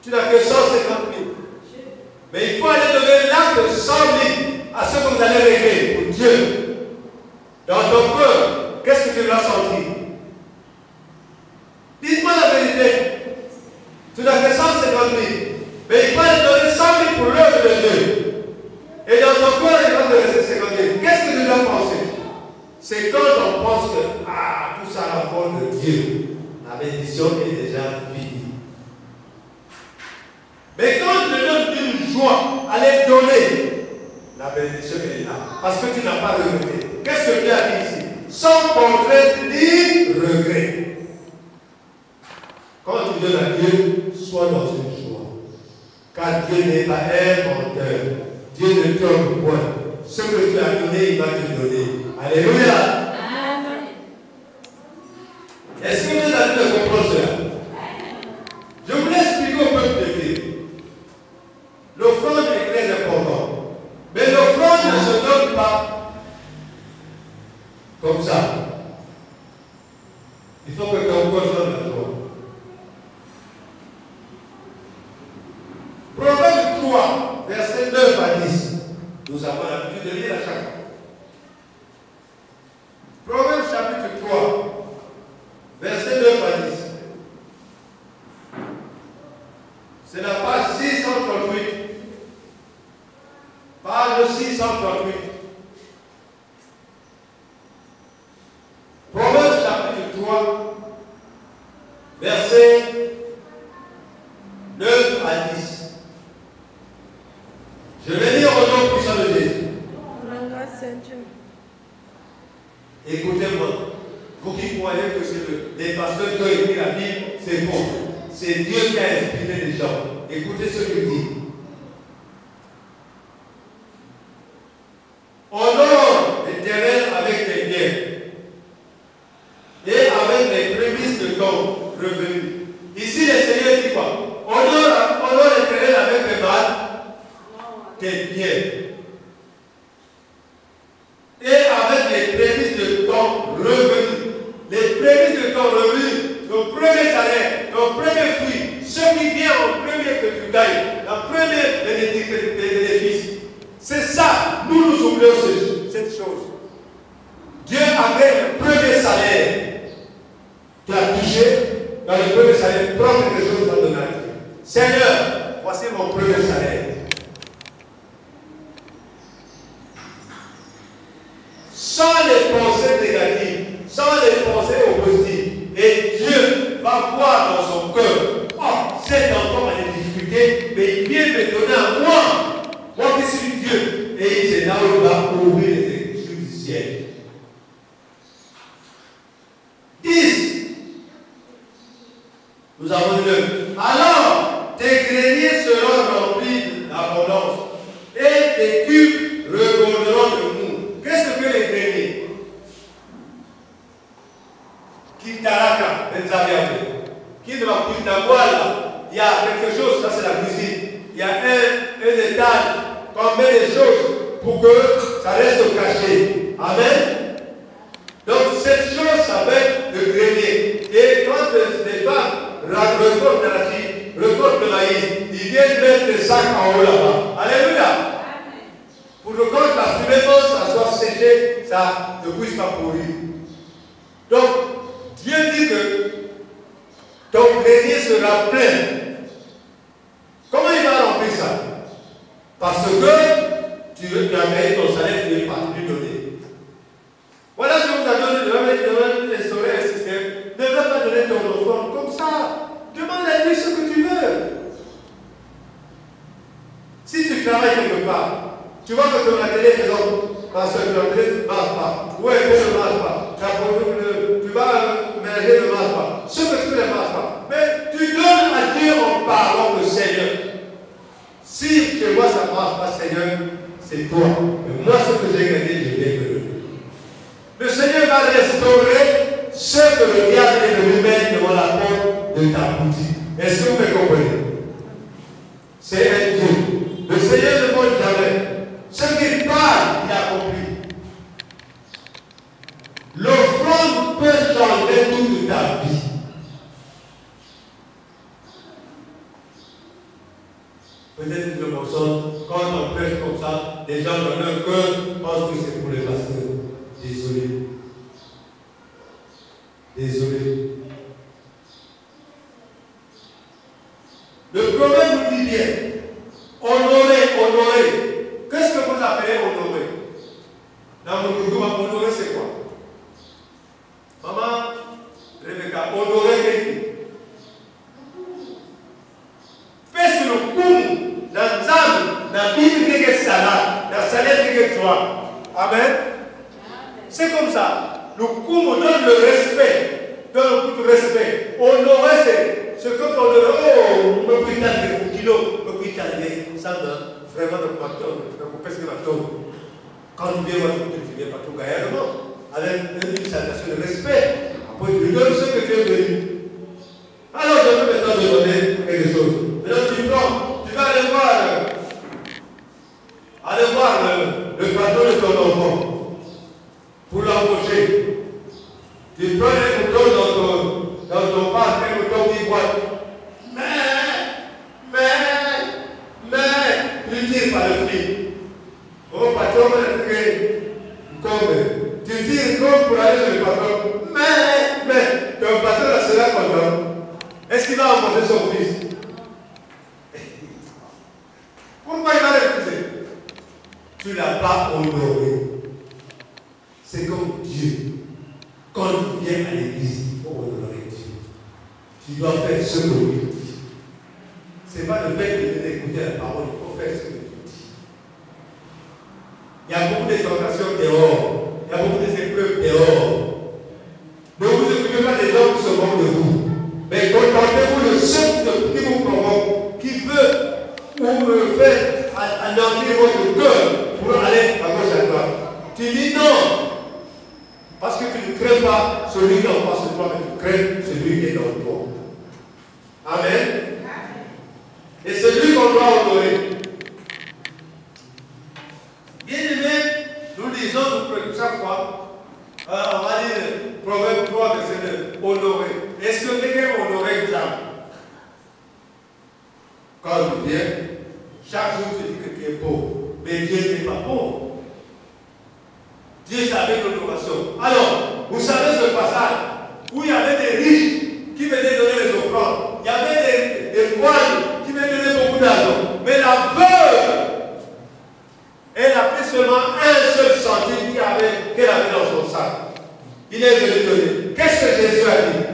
Speaker 1: Tu n'as que 150 000. Mais il faut aller donner l'acte 100 000 à ce que vous allez régler pour Dieu. Dans ton cœur, qu'est-ce que tu vas sentir? Dites-moi la vérité. Tu n'as que 150 000. Mais il faut aller donner 100 000 pour l'œuvre de Dieu. Et dans ton cœur, il va te rester 50 000. Qu'est-ce que tu dois penser? C'est quand on pense que tout ça rapporte de Dieu. La bénédiction est déjà finie. Mais quand tu donnes d'une joie à les donner, la bénédiction est là. Parce que tu n'as pas regretté. Qu'est-ce que Dieu a dit ici? Sans contrainte ni regret. Quand tu donnes à Dieu, sois dans une joie. Car Dieu n'est pas un menteur. Dieu ne trompe point. Ce que tu as donné, il va te donner. Alléluia.
Speaker 2: Amen.
Speaker 1: Est-ce que vous avez de comprendre cela? Je voulais expliquer au peuple de Dieu. L'offrande est très importante. Mais l'offrande ne se donne pas comme ça. Il faut que ton cœur soit dans la joie. Proverbe 3, versets 9 à 10. Nous avons l'habitude de lire à chaque fois. Proverbe chapitre 3, versets 9 à 10. C'est la page 638. Page 638. Proverbe chapitre 3, versets 9 à 10. Je vais lire au nom puissant de Jésus. Écoutez-moi. Vous qui croyez que c'est les pasteurs qui ont écrit la Bible, c'est faux. C'est Dieu qui a inspiré les gens. Écoutez ce qu'il dit. Honore l'Éternel avec tes biens et avec les prémices de ton revenu. Ici, le Seigneur dit quoi? Honore l'Éternel avec tes balles, tes biens. Et avec les prémices de ton revenu. Les prémices de ton revenu, ton premier salaire, ton premier fruit, ce qui vient en premier que tu gagnes, la première bénéfice. C'est ça, nous oublions cette chose. Dieu avait le premier salaire. Tu as touché, dans le premier salaire, prends quelque chose dans le âge. Seigneur, voici mon premier salaire. Sans les pensées négatives, sans les pensées oppositives. Et Dieu va voir dans son cœur, oh, cet enfant a des difficultés, mais il vient me donner à moi. Moi qui suis Dieu. Et c'est là où il va ouvrir les écritures du ciel. 10. Nous avons 9. Alors, tes greniers seront remplis d'abondance et tes cubes reborderont de mou. Qu'est-ce que les greniers? Kintaraka, qui ne va plus d'avoir là. Il y a quelque chose, ça c'est la cuisine. Il y a un étage, qu'on met des choses pour que ça reste caché. Amen. Donc cette chose, ça va être le grenier. Et quand les femmes récoltent l'arachide, récoltent le maïs, ils viennent mettre des sacs en haut là-bas. Alléluia. Pour que quand la fumée monte, ça soit séché, ça ne puisse pas pourrir. Donc, Dieu dit que ton grenier sera plein. Comment il va remplir ça? Parce que tu as gagné ton salaire, tu es parti lui donner. Voilà ce que vous avez donné, de instaurer un système. Ne va pas donner ton offrande comme ça. Demande à lui ce que tu veux. Si tu travailles quelque part, tu vois que ton atelier, par exemple, parce que ton atelier ne marche pas. Oui, ne marche pas. Tu vas ménager ne marche pas. Ce que tu fais ne marche pas. Mais Tu donnes à Dieu en parlant le Seigneur. Si chez moi ça ne marche pas, Seigneur, c'est toi. Mais moi, ce que j'ai gagné, je vais te le donner. Le Seigneur va restaurer ce que le diable est venu mettre devant la porte de ta boutique. Est-ce que vous me comprenez? C'est un Dieu. Le Seigneur ne mange jamais. Ce qu'il parle, il accomplit. L'offrande peut changer toute ta vie. Peut-être que le mensonge, quand on prêche comme ça, les gens dans leur cœur pensent que c'est pour les pasteurs. Désolé. Désolé. Le proverbe nous dit bien, honorer, honorer. Qu'est-ce que vous appelez honorer? Dans mon coutume, honorer c'est quoi? Maman, Rebecca, honorer quelqu'un. Fais sur le coup, dans l'âme, dans la Bible, quelque chose là, dans la salette, quelque chose. Amen. C'est comme ça. Le coup me donne le respect. Donne beaucoup de respect. Honorer, c'est ce que tu honorer. Oh, me puis t'enlever un kilo, me puis t'enlever. Ça me vraiment de plateau, de couper ce plateau. Quand tu viens voir, tu ne viens pas tout gaillardement. Avec une salutation de respect. Après, tu lui donnes ce que tu es venu. Alors, je veux maintenant te donner quelque chose. Maintenant, tu prends, tu vas aller voir le patron de ton enfant pour l'embaucher. Tu prends un mouton dans ton parc, un mouton qui boite. Mais, tu tires par le fil. Mon patron va le tirer comme. Tu tires comme pour aller chez le patron. Mais, ton patron sera content. Est-ce qu'il va embaucher son fils? Pourquoi il va refuser? Tu ne l'as pas honoré. C'est comme Dieu. Quand tu viens à l'église, il faut honorer Dieu. Tu dois faire ce que lui dit. Ce n'est pas le fait de écouter la parole, il faut faire ce que Dieu dit. Il y a beaucoup de tentations dehors. Il y a beaucoup d'épreuves dehors. Ne vous occupez pas des gens qui se moquent de vous. Mais contentez-vous de ceux qui vous provoquent, qui veut ou me fait anéantir votre cœur pour aller à gauche à droite. Tu dis non. Parce que tu ne crains pas celui qui est en face de toi, mais tu crains celui qui est dans toi. Amen. Et c'est lui qu'on doit honorer. Bien aimé, nous lisons chaque fois, on va dire, Proverbe 3, verset 9, honorer. Est-ce que quelqu'un honorait Diable? Quand tu viens, chaque jour tu dis que tu es pauvre. Mais Dieu n'est pas pauvre. Dieu est avec l'honoration. Alors, vous savez ce passage où il y avait des riches qui venaient donner les offrandes. Il y avait des moines qui venaient donner beaucoup d'argent. Mais la veuve, elle a pris seulement un seul centime qu'elle avait dans son sac. Il est venu donner. Qu'est-ce que Jésus a dit?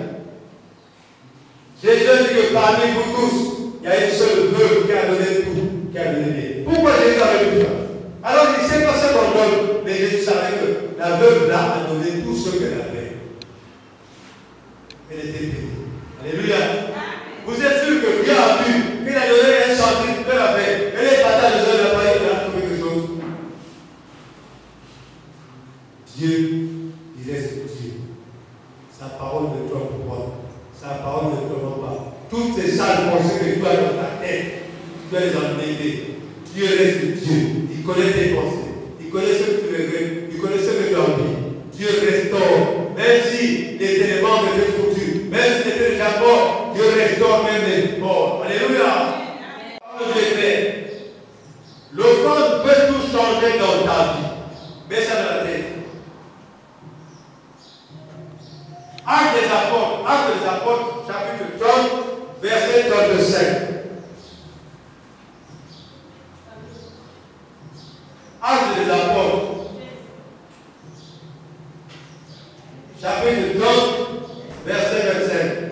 Speaker 1: Jésus a dit que parmi vous tous, il y a une seule veuve qui a donné tout, qui a donné. Pourquoi Jésus avait dit ça? Alors il ne sait pas ce qu'on donne, mais Jésus savait que la veuve là a donné tout ce qu'elle avait. Elle était bénie. Alléluia. Vous êtes sûr que Dieu a vu qu'il a donné un centime qu'elle avait. Elle est partie à deux heures d'après, elle a trouvé quelque chose. Dieu, il reste Dieu. Sa parole ne trompe pas. Sa parole ne trompe pas. Toutes ces sales pensées que tu as dans ta tête, tu dois les enlever. Dieu reste Dieu. Il connaît tes pensées. Il connaît ce que tu regrettes. Il connaît ce que tu as envie. Dieu restaure. Même si les éléments étaient foutus, même si c'était déjà mort, Dieu restaure même les morts. Alléluia. Dieu est clair. L'offrande peut tout changer dans ta vie. Mets ça dans la tête. Actes des Apôtres, chapitre 30, verset 35. Actes des Apôtres, chapitre 30, verset 25.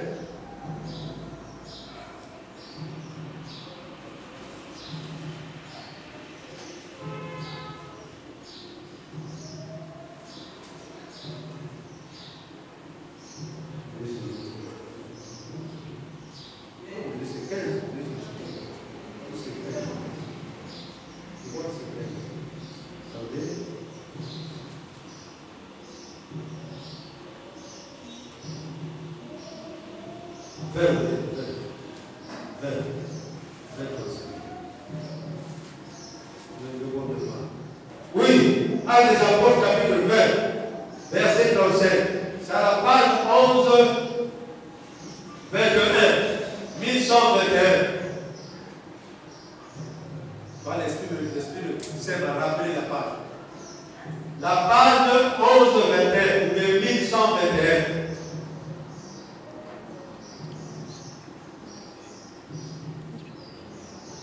Speaker 1: Oui, Actes des Apôtres, chapitre 20, verset 37. C'est à la page 11, 21, 1121. Par l'Esprit de Saint m'a rappelé la page. La page 11, 21, de 1121.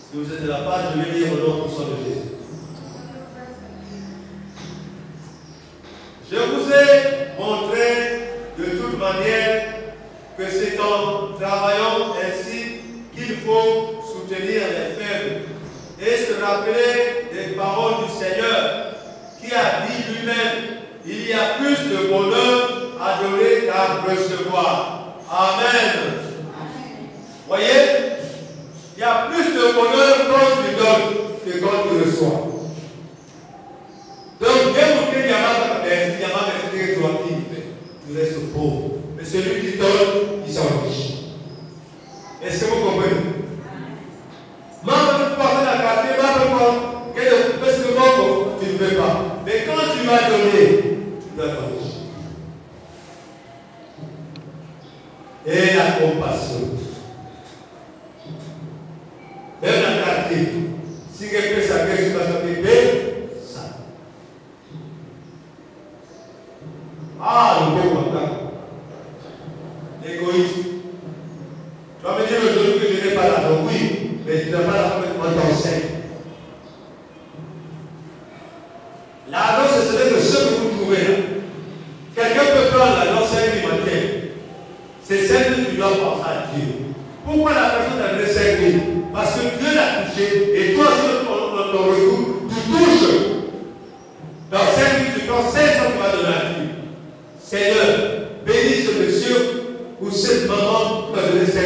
Speaker 1: Si vous êtes de la page, je vais lire au nom du sang de Jésus. Je vous ai montré de toute manière que c'est en travaillant ainsi qu'il faut soutenir les faibles et se rappeler des paroles du Seigneur qui a dit lui-même, il y a plus de bonheur à donner qu'à recevoir. Amen. Voyez, il y a plus de bonheur quand tu donnes que quand tu reçois. Donc, bien montrer, il y a pas tu restes pauvre. Mais celui qui donne, il s'enrichit. Est-ce que vous comprenez? Parce que tu ne veux pas. Mais quand tu vas donner, tu dois t'enrichir. Et la compassion. Même la quartier. Si quelqu'un s'agresse, tu vas s'appeler ça. Ah, le bon contact. L'égoïste. Tu vas me dire aujourd'hui que je n'ai pas l'argent. Oui, mais tu n'as pas l'argent, on t'enseigne. L'argent, c'est ce que vous trouvez là. Quelqu'un peut prendre l'argent, c'est alimentaire. C'est celle que tu dois penser à Dieu. Pourquoi la personne t'a donné 5 000? Parce que Dieu l'a touché et toi, sur ton retour, tu touches. Dans 5 000, tu prends 500 tu vas donner à Dieu. Seigneur, bénis ce monsieur ou cette maman qui m'a donné 5 000.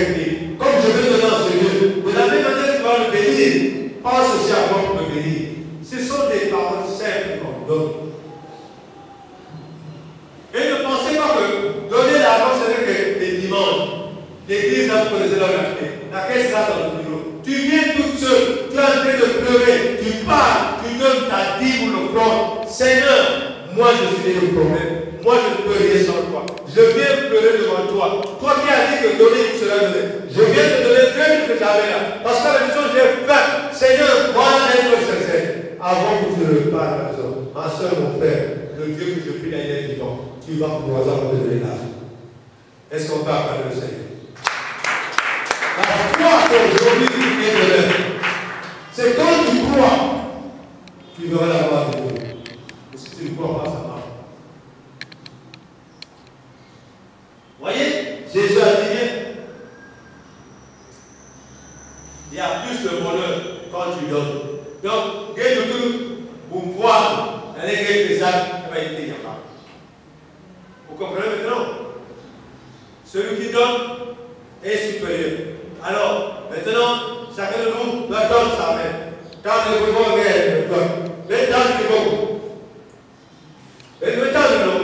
Speaker 1: Comme je veux donner à ce Dieu, de la même manière tu vas le bénir. Pense aussi à moi pour me bénir. Ce sont des paroles simples qu'on donne. Et ne pensez pas que donner l'argent, ce n'est que les dimanches. L'église, là, vous connaissez la caisse là dans le bureau. Tu viens toute seule, tu es en train de pleurer, tu parles, tu donnes ta dîme ou l'offrande. Seigneur, moi je suis le problème. Moi je ne peux rien sans toi. Je viens pleurer devant toi. Toi qui as dit que donner, il sera donné. Je viens te donner 2 000 que j'avais là. Parce qu'à la maison, j'ai faim. Seigneur, moi d'être sincère. Avant que tu ne parles à la maison, ma soeur, mon frère, le Dieu que je prie là, il est vivant. Tu vas pouvoir me donner l'argent. Est-ce qu'on peut appeler le Seigneur? La foi qu'aujourd'hui est de l'œuvre. C'est quand tu crois, tu verras la gloire de Dieu. Et si tu ne crois pas, ça marche. Voyez, Jésus a dit, il y a plus de bonheur quand tu donnes. Donc, gagne tout pour me voir, dans les gains des âmes, ça va être capable. Vous comprenez maintenant? Celui qui donne est supérieur. Alors, maintenant, chacun de nous doit donner sa main. Quand le bon est donne. Le temps du bon. Et le temps de nous,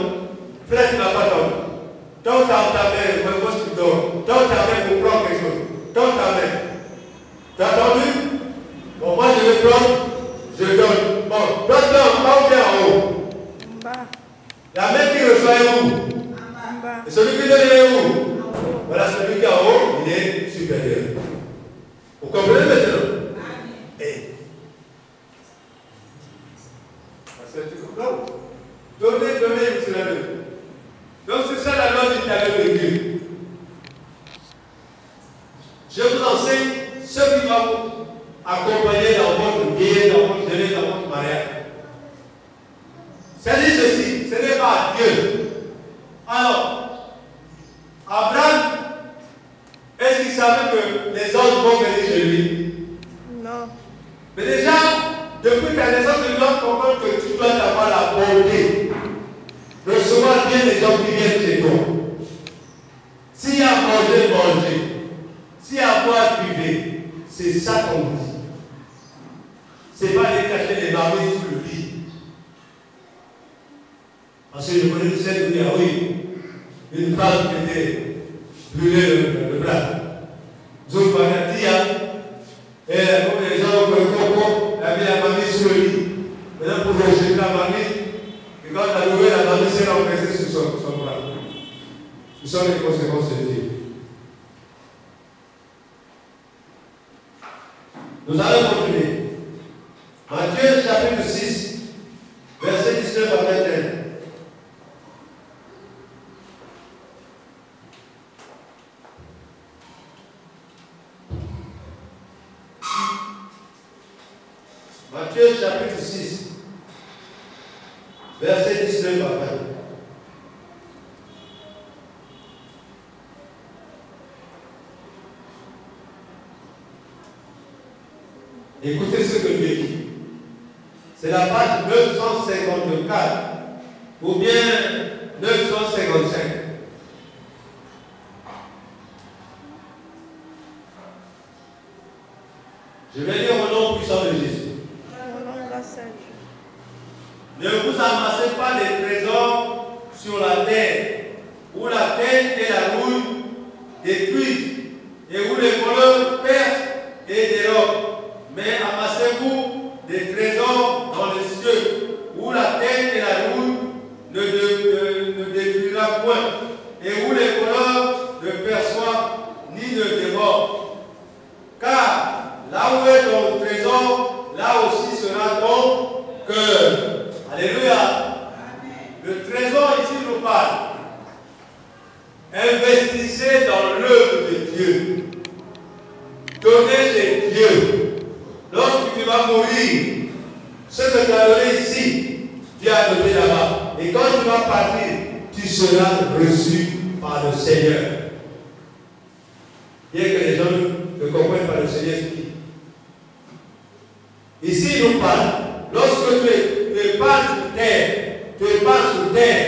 Speaker 1: frère, tu n'as pas donné. Donne ta main, moi je te donne. Donne ta main pour prendre quelque chose. Donne ta main. Tu as entendu? Bon, moi je vais prendre, je donne. Bon, toi, pas bien en haut. La main qui reçoit est où? Et celui qui donne est où? Voilà, celui qui est en haut, il est supérieur. Vous comprenez maintenant? Et tu comprends? Donnez, vous serez donné. Donc c'est ça la loi du talent de Dieu. Je vous enseigne ce qui va vous accompagner dans votre vie, dans votre jeunesse, dans votre mariage. C'est dit ceci, ce n'est pas Dieu. Alors, Abraham, est-ce qu'il savait que les anges vont venir chez lui?
Speaker 2: Non.
Speaker 1: Mais déjà, depuis ta naissance, tu dois comprendre que tu dois avoir la bonté. Recevoir bien les gens qui viennent chez toi. S'il y a à manger, manger. S'il y a à boire, buvez. C'est ça qu'on dit. C'est pas aller cacher les marmites sous le lit. Parce que je connais une scène où il y a, oui, une femme qui était brûlée le bras. rejeté la marmite. Et quand la nouvelle, la marmite s'est renversée sur son bras. Ce sont les conséquences de Dieu. Nous allons continuer. Matthieu chapitre 6, verset 19 à 21. Matthieu chapitre 6, verset 19 à 20. Écoutez ce que Dieu dit. C'est la page 954 ou bien 955. Je vais lire au nom puissant de Jésus. Ne vous amassez pas des trésors sur la terre, où la terre et la rouille détruisent, et où les voleurs percent et dérobent. Mais amassez-vous des trésors dans les cieux, où la terre et la rouille ne détruira point, et où les voleurs ne perçoivent ni ne dévorent. Car là où est ton trésor, là aussi sera ton cœur. Alléluia. Le trésor ici nous parle. Investissez dans l'œuvre de Dieu. Donnez de Dieu. Lorsque tu vas mourir, ce que tu as donné ici, tu as donné là-bas. Et quand tu vas partir, tu seras reçu par le Seigneur. Bien que les gens ne comprennent pas le Seigneur ce qu'il dit. Ici, il nous parle. Lorsque tu épargnes sur terre,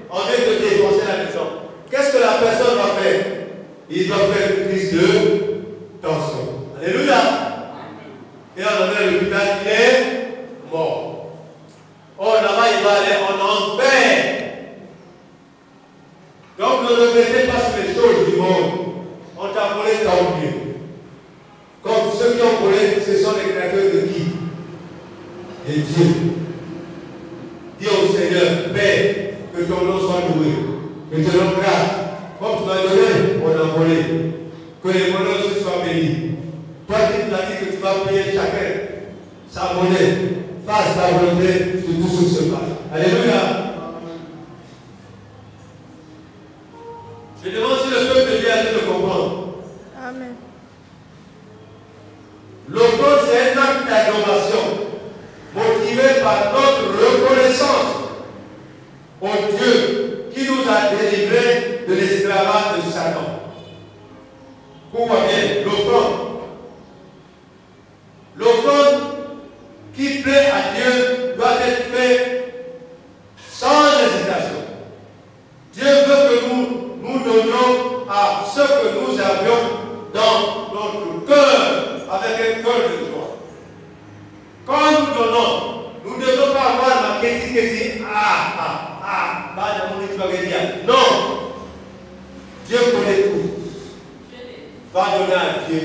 Speaker 1: on vient de défoncer la maison. Qu'est-ce que la personne va faire? Il doit faire une crise de tension. Alléluia. Et on emmène l'hôpital, il est mort. Or là-bas, il va aller en enfer. Donc ne regrettez pas sur les choses du monde. On t'a volé, tant mieux. Comme ceux qui ont volé, ce sont les créateurs de qui? De Dieu. Dis au Seigneur, Père, que ton nom soit loué, que te rends grâce. Comme tu m'as donné, on a volé. Que les voleurs se soient bénis. Toi qui nous as dit que tu vas payer chacun sa monnaie, fasse ta volonté sur tout ce qui se passe. Alléluia. Je demande si le peuple de Dieu a dit de comprendre.
Speaker 2: Amen.
Speaker 1: L'offrande, c'est un acte d'adoration motivé par notre reconnaissance au Dieu qui nous a délivrés de l'esclavage de Satan. Pourquoi bien l'offrande? L'offrande qui plaît à Dieu doit être faite sans hésitation. Dieu veut que nous donnions à ce que nous avions dans notre cœur avec un cœur de joie. Quand nous donnons, nous ne devons pas avoir ma kéti, non. Dieu connaît tout. Va donner à Dieu.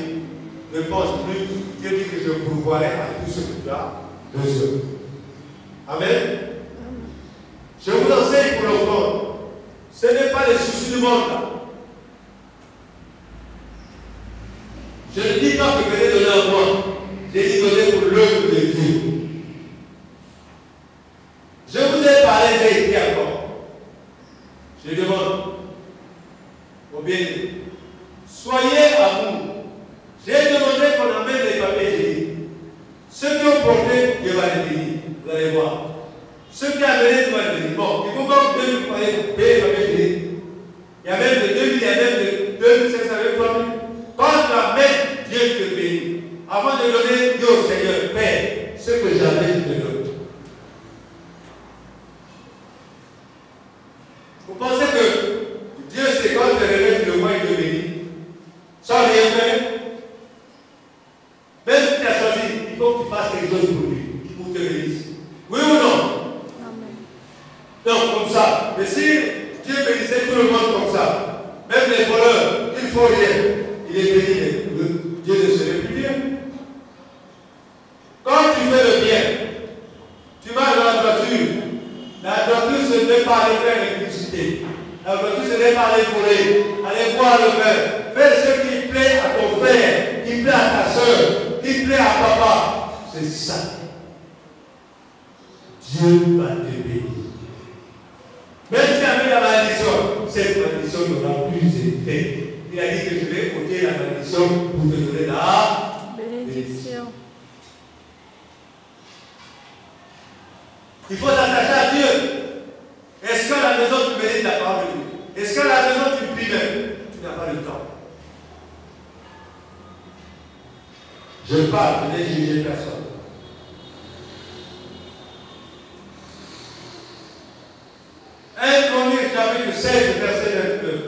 Speaker 1: Ne pense plus. Dieu dit que je pourvoirai à tout ce que tu as besoin. Amen. Je vous enseigne pour l'offrande. Ce n'est pas les soucis du monde là. Je ne dis pas que venez donner à moi. J'ai dit donner pour l'œuvre de Dieu. Je vous ai parlé, j'ai écrit encore. Je demande au bien, soyez à vous. J'ai demandé qu'on amène les papiers, j'ai dit. Ceux qui ont porté, Dieu va les payer. Vous allez voir. Ceux qui ont amené, Dieu va les payer. Bon, il faut pas que 2000 pour payer les papiers, j'ai dit. Il y a même de 2000, il y a même de 2500, 3000. Quand tu amènes, Dieu te paye. Avant de donner, dis au Seigneur, Père, ce que j'avais, je te donne. Vous pensez que Dieu, c'est quand tu réveilles, tu le vois, il te bénit. Sans rien faire. Même si tu as choisi, il faut que tu fasses quelque chose pour lui, pour te bénir. Oui ou non? Amen. Donc, comme ça. Mais si Dieu bénissait tout le monde comme ça, même les voleurs, il ne faut rien. Il est béni, Dieu ne serait plus bien. Quand tu fais le bien, tu marches dans la La doctrine, ce n'est pas aller faire l'électricité. La doctrine, ce n'est pas aller voler, aller boire le vin. Fais ce qui plaît à ton frère, qui plaît à ta soeur, qui plaît à papa. C'est ça. Dieu va te bénir. Même si avec la malédiction, cette malédiction n'aura plus effet. Il a dit que je vais ôter la malédiction pour te donner la bénédiction. Il faut s'attacher à Dieu. Est-ce qu'à la maison tu médites la parole de Dieu? Est-ce qu'à la maison tu pries même? Tu n'as pas le temps. Je parle, je n'ai jugé personne. 1 Chroniques chapitre 16, verset 29.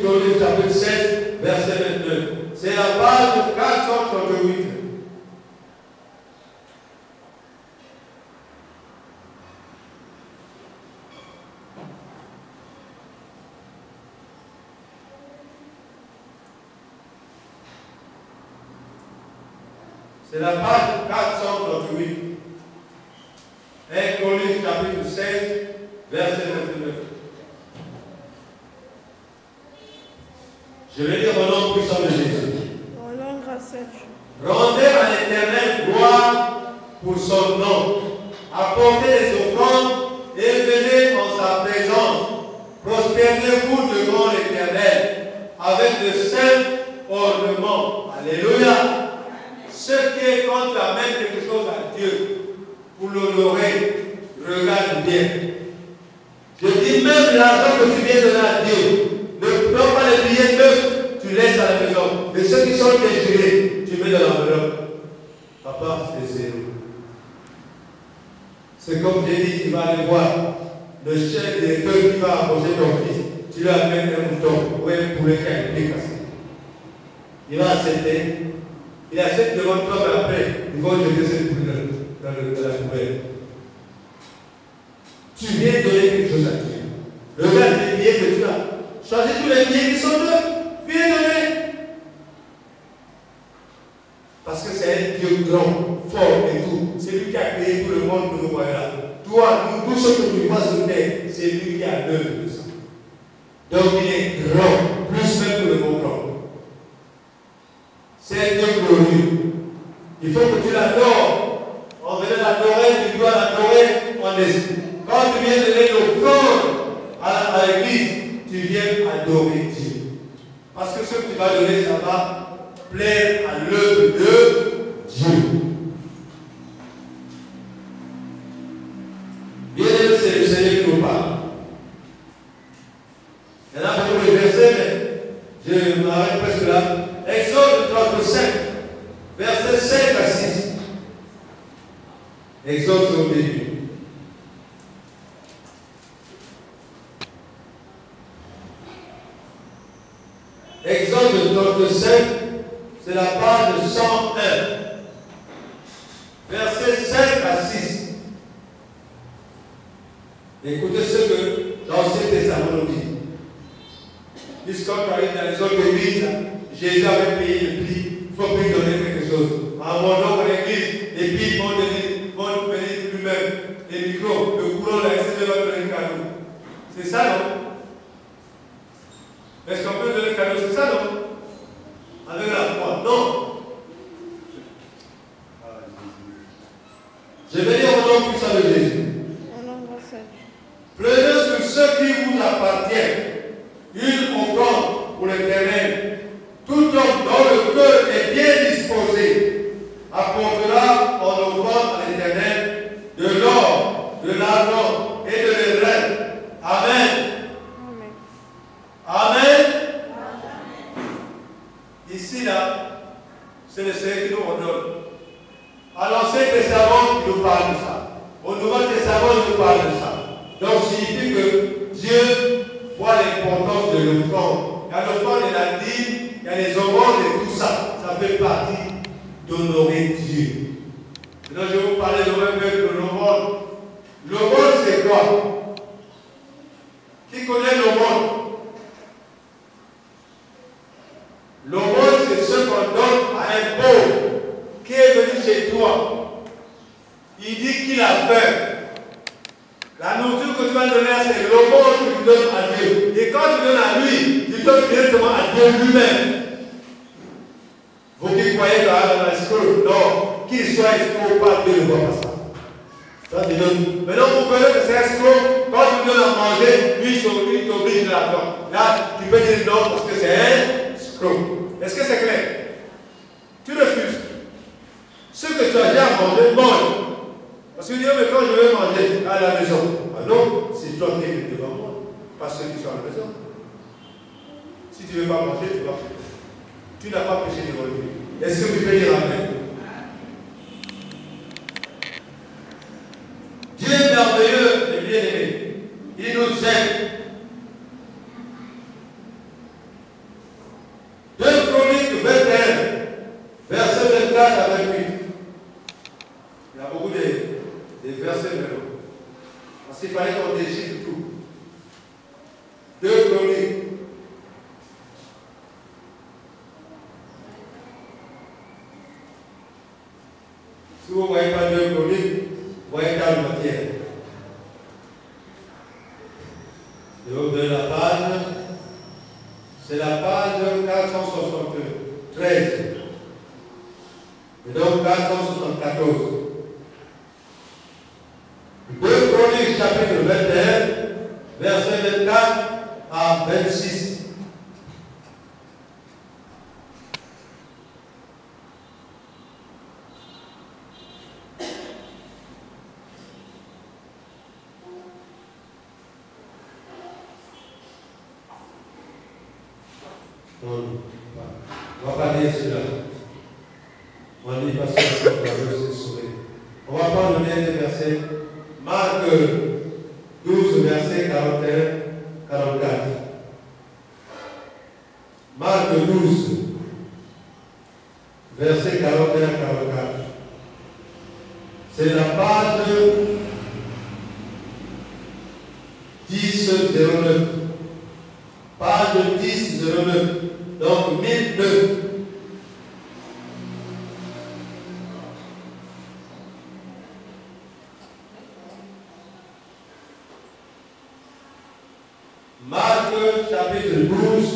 Speaker 1: Chroniques chapitre 16, verset 29. C'est la page 438. C'est la page 438. 1 Chroniques chapitre 16, verset 29. Je vais lire au nom puissant de Jésus.
Speaker 2: Au nom grâce à Dieu.
Speaker 1: Rendez à l'Éternel gloire pour son nom. Apportez les offrandes et venez en sa présence. Prosternez-vous devant l'Éternel avec de saints ornements. Alléluia. Ceux qui comptent amènent quelque chose à Dieu pour l'honorer, regarde bien. Je dis même l'argent que tu viens donner à Dieu, ne prends pas les billets neufs, tu laisses à la maison. Et ceux qui sont déchirés, tu mets dans l'enveloppe. Papa, c'est zéro. C'est comme j'ai dit, tu vas aller voir le chef directeur qui va approcher ton fils. Tu lui amènes un mouton ou un poulet qui a été cassé. Il va accepter. Il accepte devant toi, mais après, il va jeter cette poulet dans la poubelle. Tu viens donner quelque chose à Dieu. Regarde les billets que tu as. Choisis tous les billets qui sont neufs. Viens donner. Parce que c'est un Dieu grand, fort et tout. C'est lui qui a créé tout le monde que nous voyons là. Toi, nous, tout ce que tu vois sur terre, c'est lui qui a l'œuvre de ça. Donc il est grand, plus même que le mot grand. C'est un Dieu glorieux. Il faut que tu l'adores. On venait l'adorer, tu dois l'adorer en esprit. Quand tu viens donner l'offrande à l'église, tu viens adorer Dieu. Parce que ce que tu vas donner, ça va plaire à l'œuvre de Dieu. Bien aimé, c'est le Seigneur qui nous parle. Il y en a beaucoup de versets, mais je m'arrête presque là. Exode 35, versets 5 à 6. Exode au début. Exode 35, c'est la page 101. Versets 5 à 6. Écoutez ce que l'Ancien Testament nous dit. Puisqu'on arrive dans les autres églises, Jésus avait payé le prix, il faut lui donner quelque chose. En mon nom, à l'église, les prix vont venir lui-même. Les micros, le courant, là, c'est de donner le cadeau. C'est ça, non? Est-ce qu'on peut donner le cadeau? C'est ça, non? Avec la foi. Non. Je vais dire au nom puissant de Jésus. Prenez sur ce qui vous appartient une offrande pour l'Éternel. Tout homme dont le cœur est bien disposé apportera en offrande à l'Éternel de l'or, de l'argent et de l'érable. Amen. Amen. Ici, là, c'est le Seigneur qui nous ordonne. À l'Ancien Testament, il nous parle de ça. Au Nouveau Testament, il nous parle de ça. Donc, signifie que Dieu voit l'importance de l'offrande. Il y a l'offrande de la dîme, il y a les offrandes et tout ça. Ça fait partie d'honorer Dieu. Maintenant, je vais vous parler de l'offrande. L'offrande, c'est quoi? Qui connaît l'offrande? L'aumône, c'est ce qu'on donne à un pauvre qui est venu chez toi. Il dit qu'il a faim. La nourriture que tu vas donner, c'est l'aumône que tu donnes à Dieu. Et quand tu donnes à lui, tu donnes directement à Dieu lui-même. Vous qui croyez que Adam est escroc, non, qu'il soit escroc ou pas, Dieu ne voit pas ça. Ça tu donnes. Maintenant, vous voyez que c'est escroc, quand tu donnes à manger, lui, il t'oblige de la faire. Là, tu peux dire non parce que c'est un escroc. Est-ce que c'est clair? Tu refuses. Ce que tu as déjà mangé, mange. Parce que tu dis, mais quand je vais manger à la maison, ah non, c'est toi qui es devant moi, pas ceux qui sont à la maison. Si tu ne veux pas manger, tu vas. Tu n'as pas péché devant lui. Est-ce que tu peux dire amen? Dieu est merveilleux et bien-aimé. Il nous aime. 2 Chroniques 21, versets 24 à 28. Il y a beaucoup de versets maintenant. Parce qu'il fallait qu'on déchiffre tout. 2 Chroniques. Si vous ne voyez pas 2 Chroniques, vous voyez dans le matière. Je vais vous donner la page. C'est la page 473. Et donc 474. 2 Chroniques chapitre 21, verset 24 à 26. On va pas lire cela. On va lire parce que c'est sauvé. On va prendre le dernier verset. Marc 12, verset 41, 44. Marc 12, verset 41, 44. C'est la page 1009. Page 1009. Donc 1009. Marc chapitre 12,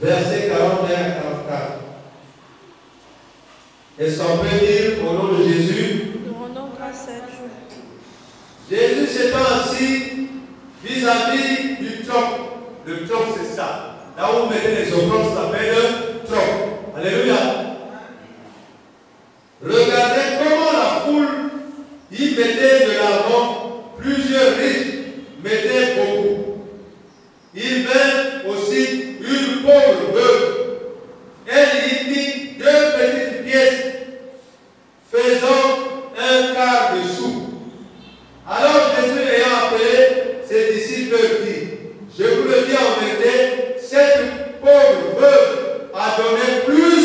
Speaker 1: verset 41 à 44. Est-ce qu'on peut dire au nom de Jésus?
Speaker 2: Nous rendons grâce à Dieu.
Speaker 1: Jésus s'étant assis vis-à-vis du troc. Le troc, c'est ça. Là où vous mettez les offrandes, ça s'appelle le troc. Alléluia. Regardez comment la foule y mettait de l'argent. Plusieurs riches mettaient beaucoup. Il vint aussi une pauvre veuve. Elle y mit 2 petites pièces, faisant un quart de sou. Alors Jésus ayant appelé ses disciples dit, je vous le dis en vérité, cette pauvre veuve a donné plus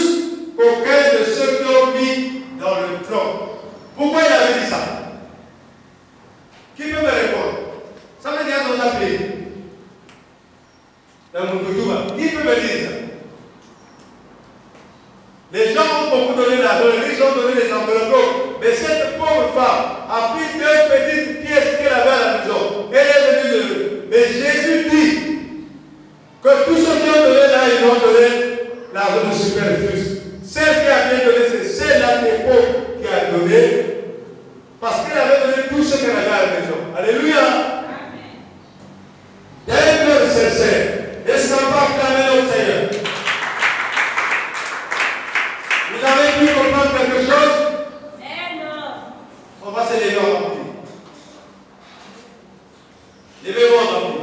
Speaker 1: qu'aucun de ceux qui ont mis dans le tronc. Pourquoi il avait dit ça? Qui peut me répondre? Ça veut dire qu'on a appelé. Dans mon coutume, qui peut me dire ça? Les gens ont beaucoup donné l'argent, les riches ont donné les enveloppes, mais cette pauvre femme a pris 2 petites pièces qu'elle avait à la maison. Elle est venue de eux. Mais Jésus dit que tous ceux qui ont donné là, ils ont donné l'argent de superflu. Celle qui a bien donné, c'est celle-là qui est pauvre qui a donné, parce qu'elle avait donné tout ce qu'elle avait à la maison. Alléluia. D'un cœur sincère, est-ce qu'on va acclamer notre Seigneur? Vous avez pu comprendre quelque chose? On va se lever en prière. Levez-vous en prière.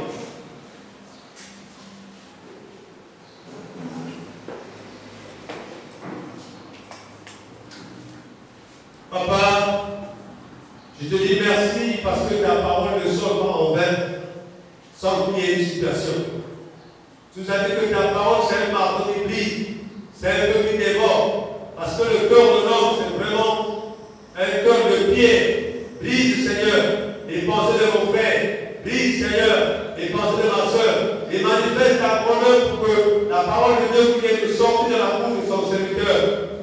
Speaker 1: Papa, je te dis merci parce que ta parole ne sort pas en vain sans qu'il y ait une situation. Tu nous as dit que ta parole c'est un marteau qui brise, c'est un feu qui dévore. Parce que le cœur de l'homme c'est vraiment un cœur de pierre. Brise, Seigneur, les pensées de mon frère. Brise, Seigneur, les pensées de ma soeur. Et manifeste ta parole pour que la parole de Dieu qui vient de sortir de la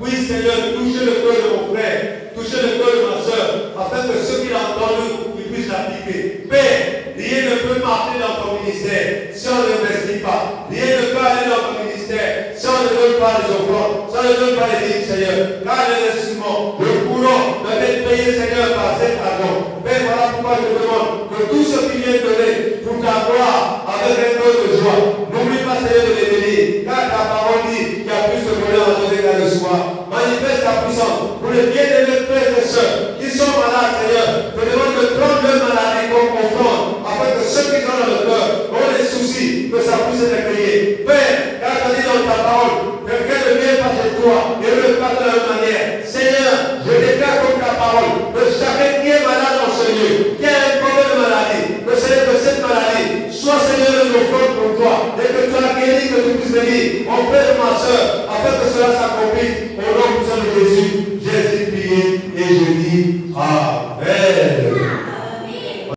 Speaker 1: Oui, Seigneur, touchez le cœur de mon frère, touchez le cœur de ma soeur, afin que ce qu'il a entendu, il puisse l'appliquer. Père, rien ne peut marcher dans ton ministère si on n'investit pas. Rien ne peut aller dans ton ministère si on ne donne pas les offrandes, si on ne donne pas les dîmes, Seigneur. Car l'investissement, le courant doit être payé, Seigneur, par cet argent. Père, voilà pourquoi je demande que tout ce qui vient donner pour ta gloire, avec un cœur de joie, n'oublie pas, Seigneur, de les bénir. Car ta parole dit qu'il y a plus de bonheur à donner qu'à recevoir. Manifeste ta puissance pour les bien-aimés frères et sœurs qui sont malades, Seigneur. Je demande de prendre leur maladie comme offrande, afin que ceux qui sont dans le cœur ont des soucis, que ça puisse être accueilli. Père, car tu as dit dans ta parole, quelqu'un ne vient pas chez toi et ne le pas de la même manière. Seigneur, je déclare comme ta parole que chacun qui est malade dans ce lieu, qui a un problème de maladie, que Seigneur, que cette maladie soit, Seigneur, une offrande pour toi, et que tu as guéri, que tu puisses venir, mon frère et ma soeur, afin que cela s'accomplisse.